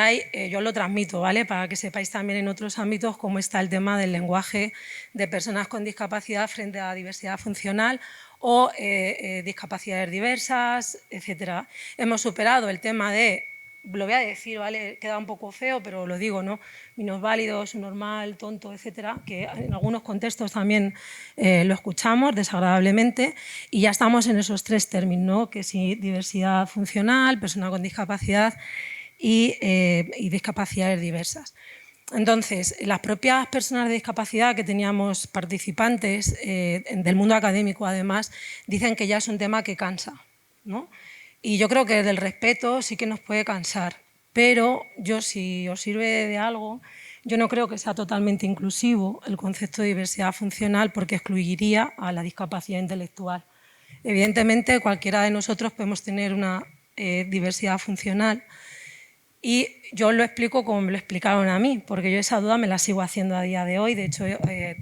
yo lo transmito, ¿vale? Para que sepáis también en otros ámbitos cómo está el tema del lenguaje de personas con discapacidad frente a diversidad funcional o discapacidades diversas, etc. Hemos superado el tema de, lo voy a decir, ¿vale? Queda un poco feo, pero lo digo, ¿no? Minusválido, subnormal, tonto, etcétera, que en algunos contextos también lo escuchamos desagradablemente, y ya estamos en esos 3 términos, ¿no? Que sí, diversidad funcional, persona con discapacidad y discapacidades diversas. Entonces, las propias personas de discapacidad que teníamos participantes del mundo académico, además, dicen que ya es un tema que cansa, ¿no? Y yo creo que desde el respeto sí que nos puede cansar, pero yo, si os sirve de algo, yo no creo que sea totalmente inclusivo el concepto de diversidad funcional porque excluiría a la discapacidad intelectual. Evidentemente, cualquiera de nosotros podemos tener una diversidad funcional y yo lo explico como me lo explicaron a mí, porque yo esa duda me la sigo haciendo a día de hoy. De hecho,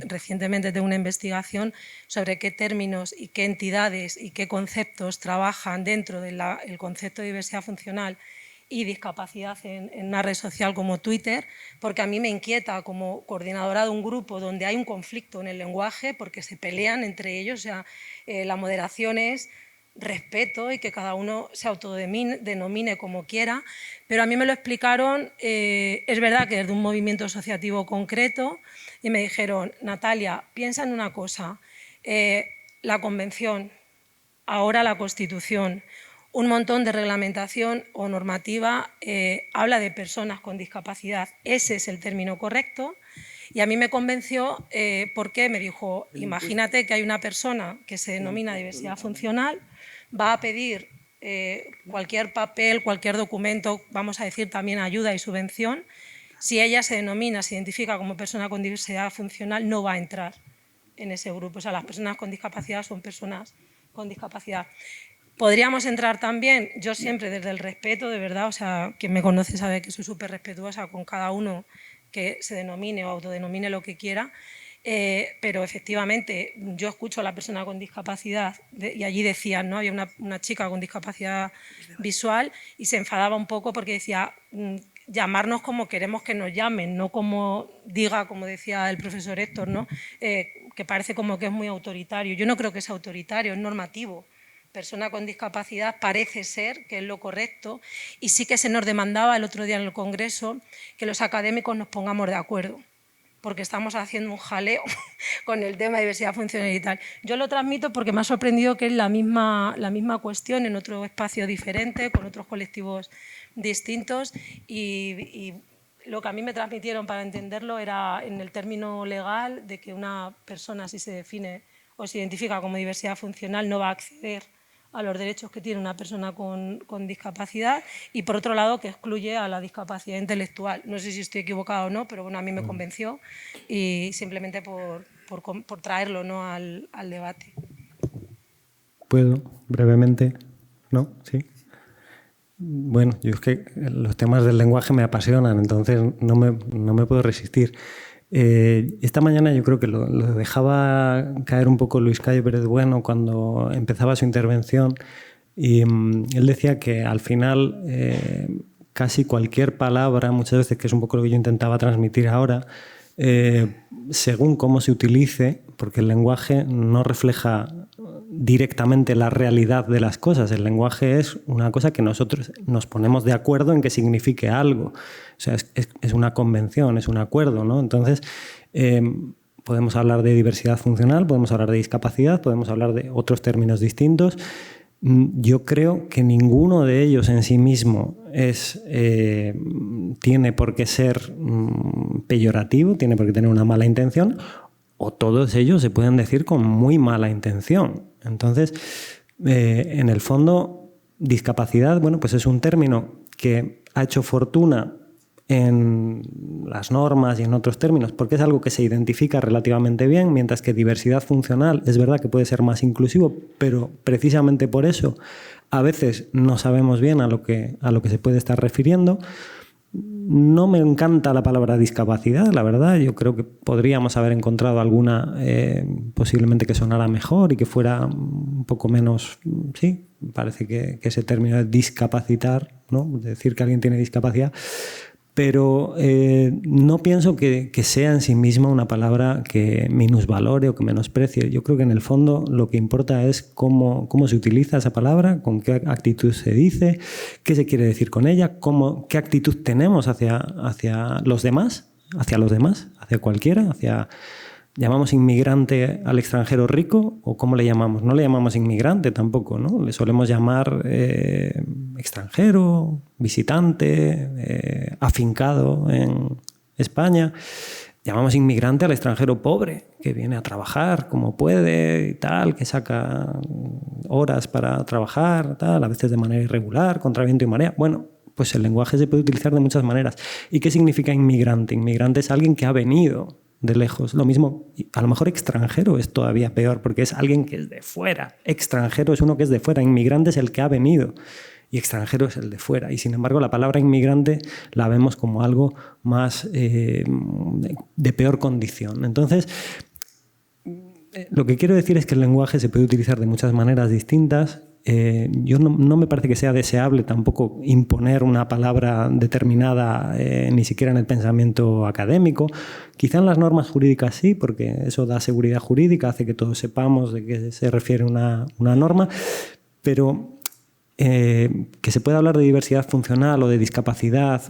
recientemente tengo una investigación sobre qué términos y qué entidades y qué conceptos trabajan dentro del concepto de diversidad funcional y discapacidad en una red social como Twitter, porque a mí me inquieta como coordinadora de un grupo donde hay un conflicto en el lenguaje porque se pelean entre ellos. O sea, la moderación es respeto y que cada uno se autodenomine como quiera, pero a mí me lo explicaron, es verdad que desde un movimiento asociativo concreto, y me dijeron, Natalia, piensa en una cosa, la Convención, ahora la Constitución, un montón de reglamentación o normativa habla de personas con discapacidad. Ese es el término correcto. Y a mí me convenció porque me dijo, imagínate que hay una persona que se denomina diversidad funcional, va a pedir cualquier papel, cualquier documento, vamos a decir también ayuda y subvención. Si ella se denomina, se identifica como persona con diversidad funcional, no va a entrar en ese grupo. O sea, las personas con discapacidad son personas con discapacidad. Podríamos entrar también, yo siempre desde el respeto, de verdad, o sea, quien me conoce sabe que soy súper respetuosa con cada uno que se denomine o autodenomine lo que quiera, pero efectivamente yo escucho a la persona con discapacidad y allí decían, ¿no? Había una chica con discapacidad visual y se enfadaba un poco porque decía, llamarnos como queremos que nos llamen, no como diga, como decía el profesor Héctor, ¿no? Que parece como que es muy autoritario. Yo no creo que sea autoritario, es normativo. Persona con discapacidad parece ser que es lo correcto y sí que se nos demandaba el otro día en el Congreso que los académicos nos pongamos de acuerdo porque estamos haciendo un jaleo con el tema de diversidad funcional y tal. Yo lo transmito porque me ha sorprendido que es la misma cuestión en otro espacio diferente, con otros colectivos distintos y lo que a mí me transmitieron para entenderlo era en el término legal de que una persona si se define o se identifica como diversidad funcional no va a acceder a los derechos que tiene una persona con discapacidad y, por otro lado, que excluye a la discapacidad intelectual. No sé si estoy equivocado o no, pero bueno, a mí me convenció y simplemente por traerlo, ¿no? al debate. ¿Puedo brevemente? ¿No? ¿Sí? Bueno, yo es que los temas del lenguaje me apasionan, entonces no me puedo resistir. Esta mañana yo creo que lo dejaba caer un poco Luis Cayo Pérez Bueno cuando empezaba su intervención y él decía que al final casi cualquier palabra, muchas veces, que es un poco lo que yo intentaba transmitir ahora, según cómo se utilice, porque el lenguaje no refleja directamente la realidad de las cosas. El lenguaje es una cosa que nosotros nos ponemos de acuerdo en que signifique algo. O sea, es una convención, es un acuerdo, ¿no? Entonces, podemos hablar de diversidad funcional, podemos hablar de discapacidad, podemos hablar de otros términos distintos. Yo creo que ninguno de ellos en sí mismo tiene por qué ser peyorativo, tiene por qué tener una mala intención, o todos ellos se pueden decir con muy mala intención. Entonces, en el fondo, discapacidad, bueno, pues es un término que ha hecho fortuna en las normas y en otros términos, porque es algo que se identifica relativamente bien, mientras que diversidad funcional es verdad que puede ser más inclusivo, pero precisamente por eso a veces no sabemos bien a lo que se puede estar refiriendo. No me encanta la palabra discapacidad, la verdad. Yo creo que podríamos haber encontrado alguna posiblemente que sonara mejor y que fuera un poco menos... Sí, parece que ese término de discapacitar, ¿no? Decir que alguien tiene discapacidad, pero no pienso que sea en sí misma una palabra que minusvalore o que menosprecie. Yo creo que en el fondo lo que importa es cómo se utiliza esa palabra, con qué actitud se dice, qué se quiere decir con ella, qué actitud tenemos hacia los demás, hacia cualquiera, ¿llamamos inmigrante al extranjero rico o cómo le llamamos? No le llamamos inmigrante tampoco, ¿no? Le solemos llamar extranjero, visitante, afincado en España. Llamamos inmigrante al extranjero pobre, que viene a trabajar como puede y tal, que saca horas para trabajar, tal, a veces de manera irregular, contra viento y marea. Bueno, pues el lenguaje se puede utilizar de muchas maneras. ¿Y qué significa inmigrante? Inmigrante es alguien que ha venido de lejos. Lo mismo, a lo mejor extranjero es todavía peor, porque es alguien que es de fuera. Extranjero es uno que es de fuera. Inmigrante es el que ha venido. Y extranjero es el de fuera. Y sin embargo, la palabra inmigrante la vemos como algo más de peor condición. Entonces, lo que quiero decir es que el lenguaje se puede utilizar de muchas maneras distintas. Yo no me parece que sea deseable tampoco imponer una palabra determinada, ni siquiera en el pensamiento académico. Quizá en las normas jurídicas sí, porque eso da seguridad jurídica, hace que todos sepamos de qué se refiere una norma, pero que se pueda hablar de diversidad funcional o de discapacidad,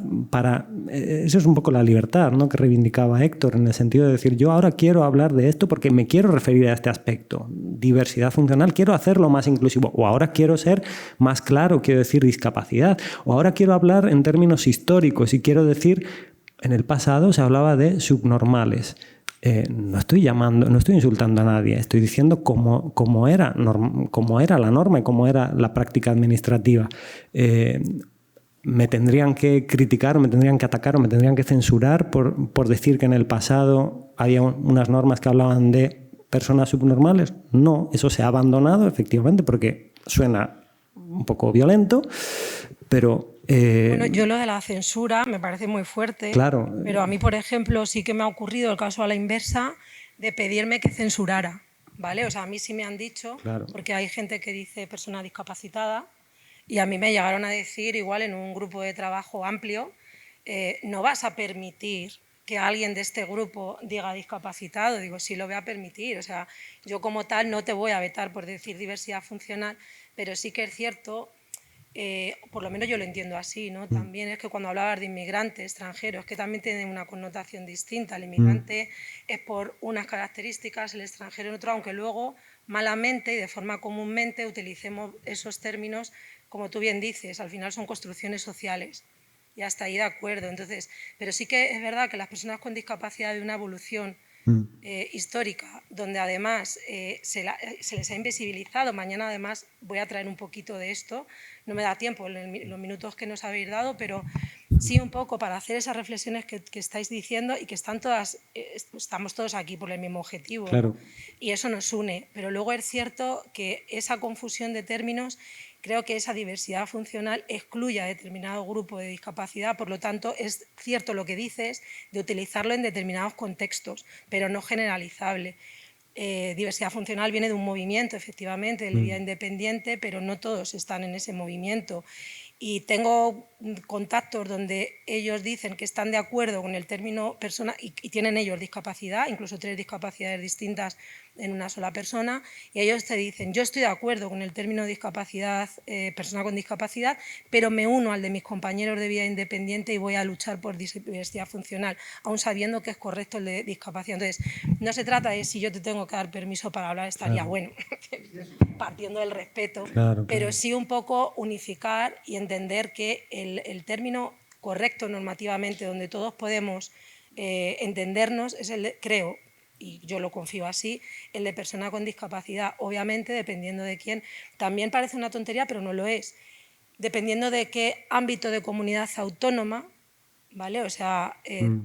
eso es un poco la libertad, ¿no?, que reivindicaba Héctor, en el sentido de decir, yo ahora quiero hablar de esto porque me quiero referir a este aspecto. Diversidad funcional, quiero hacerlo más inclusivo, o ahora quiero ser más claro, quiero decir discapacidad, o ahora quiero hablar en términos históricos y quiero decir, en el pasado se hablaba de subnormales. No estoy insultando a nadie, estoy diciendo cómo era la norma y cómo era la práctica administrativa. Me tendrían que criticar, me tendrían que atacar o me tendrían que censurar por decir que en el pasado había unas normas que hablaban de personas subnormales. No, eso se ha abandonado efectivamente porque suena un poco violento, pero... Bueno, yo lo de la censura me parece muy fuerte, claro, pero a mí, por ejemplo, sí que me ha ocurrido el caso a la inversa de pedirme que censurara, ¿vale? O sea, a mí sí me han dicho, claro, porque hay gente que dice persona discapacitada, y a mí me llegaron a decir, igual en un grupo de trabajo amplio, no vas a permitir que alguien de este grupo diga discapacitado. Digo, sí lo voy a permitir, o sea, yo como tal no te voy a vetar por decir diversidad funcional, pero sí que es cierto... por lo menos yo lo entiendo así, ¿no? También es que cuando hablabas de inmigrante extranjero, es que también tiene una connotación distinta. El inmigrante es por unas características, el extranjero en otro, aunque luego malamente y de forma comúnmente utilicemos esos términos, como tú bien dices, al final son construcciones sociales y hasta ahí de acuerdo. Entonces, pero sí que es verdad que las personas con discapacidad de una evolución histórica, donde además se les ha invisibilizado. Mañana además voy a traer un poquito de esto, no me da tiempo en los minutos que nos habéis dado, pero sí un poco para hacer esas reflexiones que estáis diciendo y que estamos todos aquí por el mismo objetivo, claro, ¿no? Y eso nos une, pero luego es cierto que esa confusión de términos, creo que esa diversidad funcional excluye a determinado grupo de discapacidad, por lo tanto es cierto lo que dices de utilizarlo en determinados contextos, pero no generalizable. Diversidad funcional viene de un movimiento, efectivamente, de la vida independiente, pero no todos están en ese movimiento. Y tengo contactos donde ellos dicen que están de acuerdo con el término persona y tienen ellos discapacidad, incluso 3 discapacidades distintas en una sola persona, y ellos te dicen, yo estoy de acuerdo con el término discapacidad, persona con discapacidad, pero me uno al de mis compañeros de vida independiente y voy a luchar por diversidad funcional, aun sabiendo que es correcto el de discapacidad. Entonces, no se trata de si yo te tengo que dar permiso para hablar, estaría bueno, partiendo del respeto, pero sí un poco unificar y entender que el término correcto normativamente, donde todos podemos entendernos, es el de, creo, y yo lo confío así, el de persona con discapacidad. Obviamente, dependiendo de quién, también parece una tontería, pero no lo es. Dependiendo de qué ámbito de comunidad autónoma, ¿vale? O sea,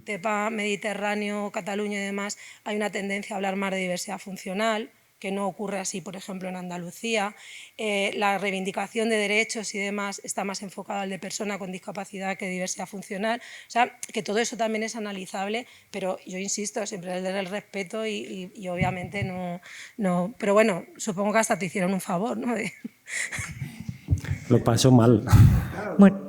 TEPA, Mediterráneo, Cataluña y demás, hay una tendencia a hablar más de diversidad funcional, que no ocurre así, por ejemplo, en Andalucía. La reivindicación de derechos y demás está más enfocada al de persona con discapacidad que diversidad funcional. O sea, que todo eso también es analizable, pero yo insisto, siempre desde el respeto y obviamente no... Pero bueno, supongo que hasta te hicieron un favor, ¿no? Lo pasó mal. Bueno,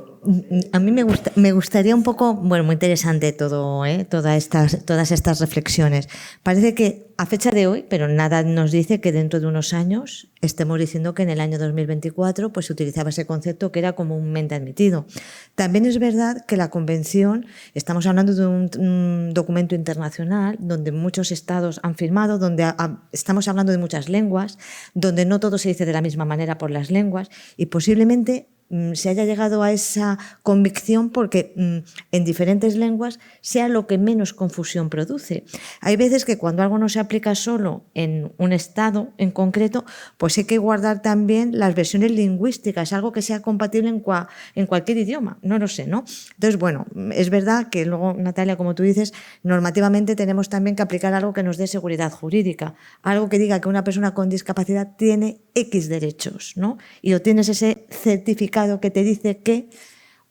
a mí me gustaría un poco, bueno, muy interesante todo, todas estas reflexiones. Parece que a fecha de hoy, pero nada nos dice que dentro de unos años estemos diciendo que en el año 2024 pues, se utilizaba ese concepto que era comúnmente admitido. También es verdad que la Convención, estamos hablando de un documento internacional donde muchos estados han firmado, donde estamos hablando de muchas lenguas, donde no todo se dice de la misma manera por las lenguas y posiblemente se haya llegado a esa convicción porque en diferentes lenguas sea lo que menos confusión produce. Hay veces que cuando algo no se aplica solo en un estado en concreto, pues hay que guardar también las versiones lingüísticas, algo que sea compatible en cualquier idioma, no lo sé, ¿no? Entonces, bueno, es verdad que luego, Natalia, como tú dices, normativamente tenemos también que aplicar algo que nos dé seguridad jurídica, algo que diga que una persona con discapacidad tiene X derechos, ¿no? Y o tienes ese certificado que te dice que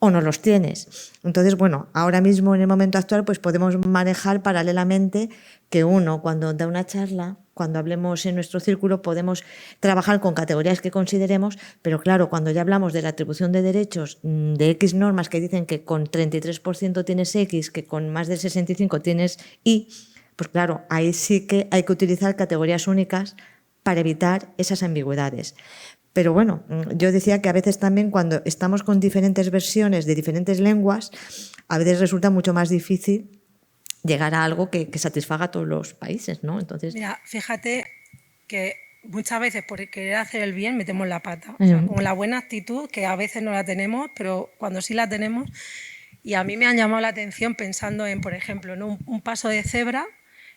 o no los tienes. Entonces, bueno, ahora mismo en el momento actual pues podemos manejar paralelamente que uno cuando da una charla, cuando hablemos en nuestro círculo podemos trabajar con categorías que consideremos, pero claro, cuando ya hablamos de la atribución de derechos de X normas que dicen que con 33% tienes X, que con más del 65% tienes Y, pues claro, ahí sí que hay que utilizar categorías únicas para evitar esas ambigüedades. Pero bueno, yo decía que a veces también cuando estamos con diferentes versiones de diferentes lenguas, a veces resulta mucho más difícil llegar a algo que satisfaga a todos los países, ¿no? Entonces, mira, fíjate que muchas veces por querer hacer el bien metemos la pata. O sea, con la buena actitud, que a veces no la tenemos, pero cuando sí la tenemos. Y a mí me han llamado la atención pensando en, por ejemplo, ¿no? un paso de cebra,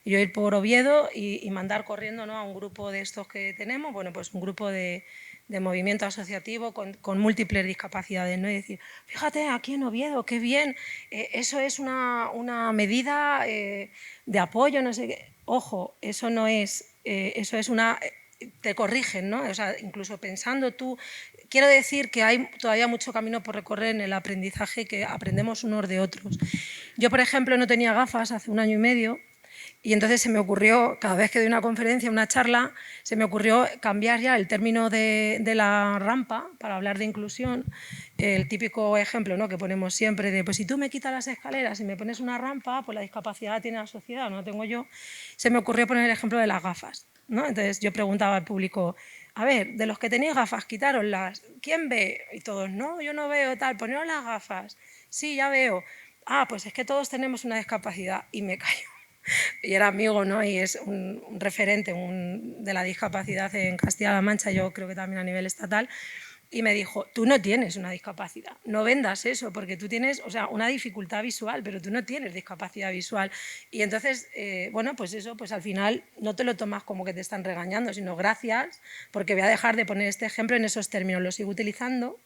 y yo ir por Oviedo y mandar corriendo, ¿no? a un grupo de estos que tenemos, bueno, pues un grupo de movimiento asociativo con múltiples discapacidades, ¿no? Y decir, fíjate, aquí en Oviedo, qué bien, eso es una medida de apoyo, no sé qué. Ojo, eso no es, eso es una... te corrigen, ¿no? O sea, incluso pensando tú... Quiero decir que hay todavía mucho camino por recorrer en el aprendizaje, que aprendemos unos de otros. Yo, por ejemplo, no tenía gafas hace 1 año y medio, y entonces se me ocurrió, cada vez que doy una conferencia, una charla, se me ocurrió cambiar ya el término de la rampa para hablar de inclusión. El típico ejemplo, ¿no? que ponemos siempre de, pues si tú me quitas las escaleras y me pones una rampa, pues la discapacidad tiene la sociedad, no la tengo yo. Se me ocurrió poner el ejemplo de las gafas, ¿no? Entonces yo preguntaba al público, a ver, de los que tenéis gafas, quitároslas, ¿quién ve? Y todos, no, yo no veo, tal, poneros las gafas. Sí, ya veo. Ah, pues es que todos tenemos una discapacidad. Y me callo. Y era amigo, ¿no? Y es un referente de la discapacidad en Castilla-La Mancha, yo creo que también a nivel estatal, y me dijo, tú no tienes una discapacidad, no vendas eso, porque tú tienes, o sea, una dificultad visual, pero tú no tienes discapacidad visual. Y entonces, bueno, pues eso, pues al final no te lo tomas como que te están regañando, sino gracias, porque voy a dejar de poner este ejemplo en esos términos, lo sigo utilizando,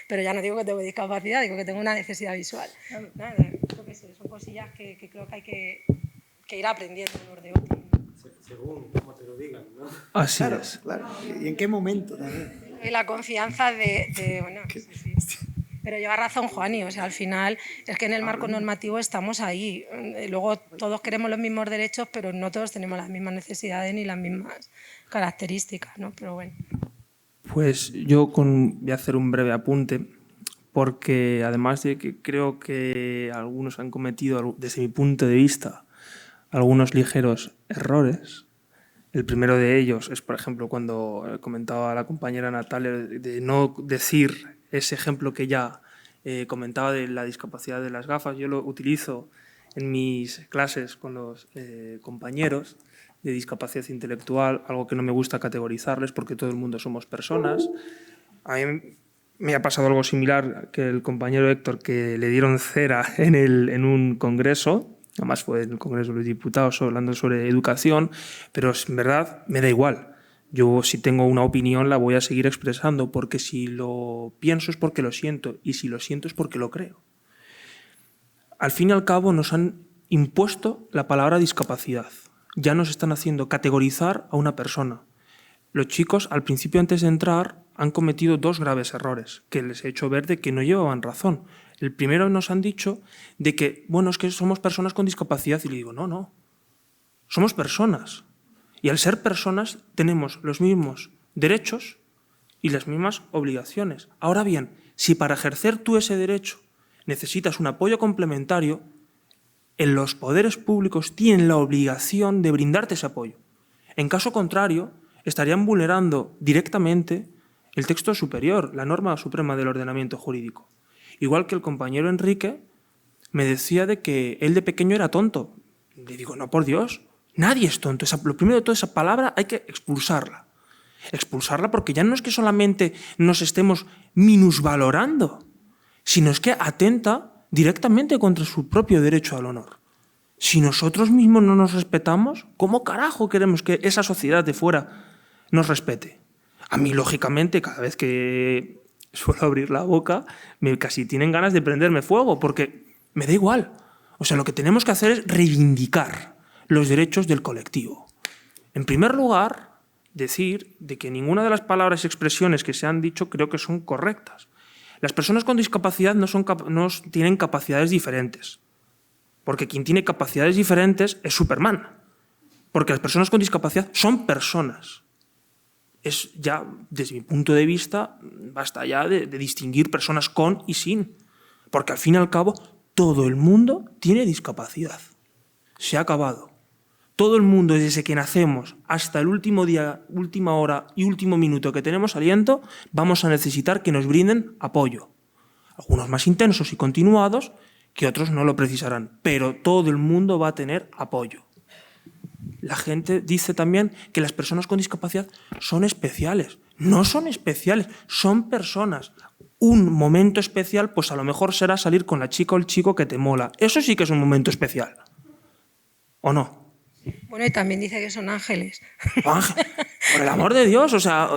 pero ya no digo que tengo discapacidad, digo que tengo una necesidad visual. Nada, creo que sí, son cosillas que creo que hay que ir aprendiendo unos de otros. Según como te lo digan, ¿no? Así Claro, es. claro. ¿Y en qué momento también? Y la confianza bueno, sí. Pero lleva razón Juani, o sea, al final es que en el marco normativo estamos ahí. Luego todos queremos los mismos derechos, pero no todos tenemos las mismas necesidades ni las mismas características, ¿no? Pero bueno. Pues yo voy a hacer un breve apunte, porque además de que creo que algunos han cometido, desde mi punto de vista, algunos ligeros errores. El primero de ellos es, por ejemplo, cuando comentaba la compañera Natalia de no decir ese ejemplo que ya comentaba de la discapacidad de las gafas. Yo lo utilizo en mis clases con los compañeros de discapacidad intelectual, algo que no me gusta categorizarles porque todo el mundo somos personas. A mí me ha pasado algo similar que el compañero Héctor, que le dieron cera en un congreso. Además fue en el Congreso de los Diputados hablando sobre educación, pero en verdad me da igual. Yo si tengo una opinión la voy a seguir expresando, porque si lo pienso es porque lo siento, y si lo siento es porque lo creo. Al fin y al cabo nos han impuesto la palabra discapacidad. Ya nos están haciendo categorizar a una persona. Los chicos, al principio, antes de entrar, han cometido 2 graves errores que les he hecho ver de que no llevaban razón. El primero, nos han dicho de que, bueno, es que somos personas con discapacidad. Y le digo, no. Somos personas. Y al ser personas tenemos los mismos derechos y las mismas obligaciones. Ahora bien, si para ejercer tú ese derecho necesitas un apoyo complementario, los poderes públicos tienen la obligación de brindarte ese apoyo. En caso contrario, estarían vulnerando directamente el texto superior, la norma suprema del ordenamiento jurídico. Igual que el compañero Enrique me decía de que él de pequeño era tonto. Le digo, no, por Dios, nadie es tonto. Lo primero de todo, esa palabra hay que expulsarla. Expulsarla porque ya no es que solamente nos estemos minusvalorando, sino es que atenta directamente contra su propio derecho al honor. Si nosotros mismos no nos respetamos, ¿cómo carajo queremos que esa sociedad de fuera nos respete? A mí, lógicamente, cada vez que suelo abrir la boca, casi tienen ganas de prenderme fuego, porque me da igual. O sea, lo que tenemos que hacer es reivindicar los derechos del colectivo. En primer lugar, decir de que ninguna de las palabras y expresiones que se han dicho creo que son correctas. Las personas con discapacidad no tienen capacidades diferentes, porque quien tiene capacidades diferentes es Superman, porque las personas con discapacidad son personas. Es ya, desde mi punto de vista, basta ya de distinguir personas con y sin, porque al fin y al cabo todo el mundo tiene discapacidad. Se ha acabado. todo el mundo, desde que nacemos hasta el último día, última hora y último minuto que tenemos aliento, vamos a necesitar que nos brinden apoyo. Algunos más intensos y continuados, que otros no lo precisarán, pero todo el mundo va a tener apoyo. La gente dice también que las personas con discapacidad son especiales. No son especiales, son personas. Un momento especial, pues a lo mejor será salir con la chica o el chico que te mola. Eso sí que es un momento especial. ¿O no? Bueno, y también dice que son ángeles. Ángel, por el amor de Dios, o sea,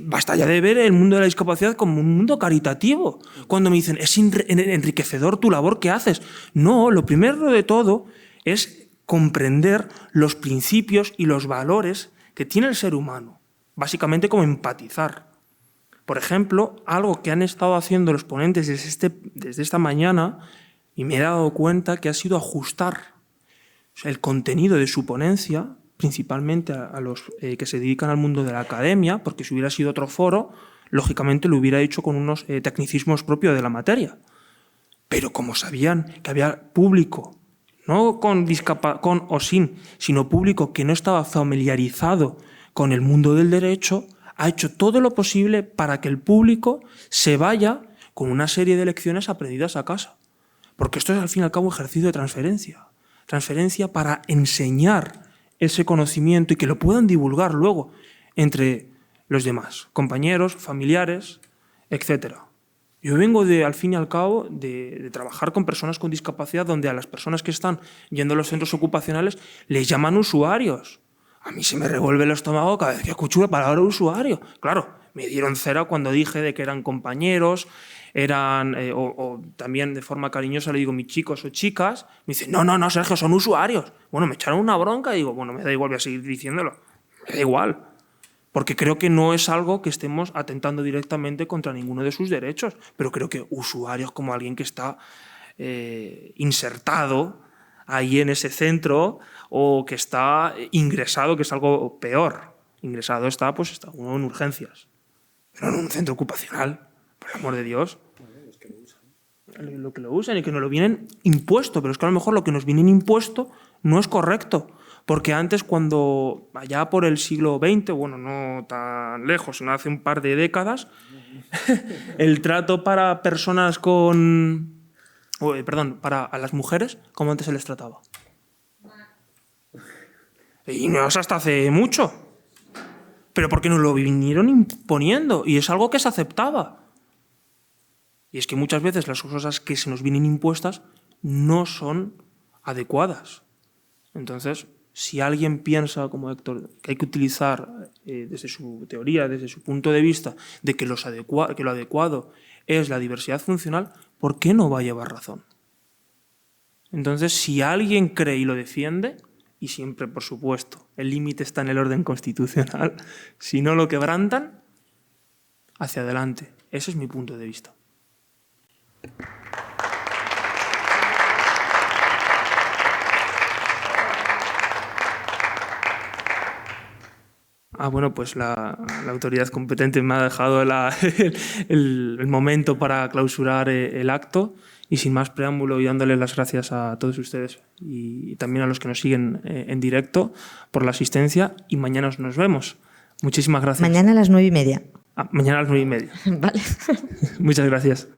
basta ya de ver el mundo de la discapacidad como un mundo caritativo. Cuando me dicen, es enriquecedor tu labor que haces. No, lo primero de todo es comprender los principios y los valores que tiene el ser humano. Básicamente como empatizar. Por ejemplo, algo que han estado haciendo los ponentes desde esta mañana, y me he dado cuenta que ha sido ajustar el contenido de su ponencia, principalmente a los que se dedican al mundo de la academia, porque si hubiera sido otro foro, lógicamente lo hubiera hecho con unos tecnicismos propios de la materia. Pero como sabían que había público, no con o sin, sino público que no estaba familiarizado con el mundo del derecho, ha hecho todo lo posible para que el público se vaya con una serie de lecciones aprendidas a casa. Porque esto es al fin y al cabo ejercicio de transferencia. Transferencia para enseñar ese conocimiento y que lo puedan divulgar luego entre los demás, compañeros, familiares, etc. Yo vengo al fin y al cabo de trabajar con personas con discapacidad, donde a las personas que están yendo a los centros ocupacionales les llaman usuarios. A mí se me revuelve el estómago cada vez que escucho la palabra usuario. Claro, me dieron cera cuando dije de que eran compañeros, o también de forma cariñosa le digo mis chicos o chicas, me dicen, no, Sergio, son usuarios. Bueno, me echaron una bronca y digo, bueno, me da igual, voy a seguir diciéndolo. Me da igual. Porque creo que no es algo que estemos atentando directamente contra ninguno de sus derechos, pero creo que usuarios como alguien que está insertado ahí en ese centro o que está ingresado, que es algo peor. Ingresado está uno en urgencias, pero en un centro ocupacional, por el amor de Dios. Lo que lo usan y que nos lo vienen impuesto, pero es que a lo mejor lo que nos viene impuesto no es correcto, porque antes, cuando allá por el siglo XX, bueno, no tan lejos, sino hace un par de décadas, el trato para personas para las mujeres, ¿cómo antes se les trataba? Y no es hasta hace mucho, pero porque nos lo vinieron imponiendo y es algo que se aceptaba. Y es que muchas veces las cosas que se nos vienen impuestas no son adecuadas. Entonces, si alguien piensa, como Héctor, que hay que utilizar desde su teoría, desde su punto de vista, de que lo adecuado es la diversidad funcional, ¿por qué no va a llevar razón? Entonces, si alguien cree y lo defiende, y siempre, por supuesto, el límite está en el orden constitucional, si no lo quebrantan, hacia adelante. Ese es mi punto de vista. Bueno, pues la autoridad competente me ha dejado el momento para clausurar el acto y sin más preámbulo y dándoles las gracias a todos ustedes y también a los que nos siguen en directo por la asistencia y mañana nos vemos. Muchísimas gracias. Mañana a las 9:30. Mañana a las 9:30. Vale. Muchas gracias.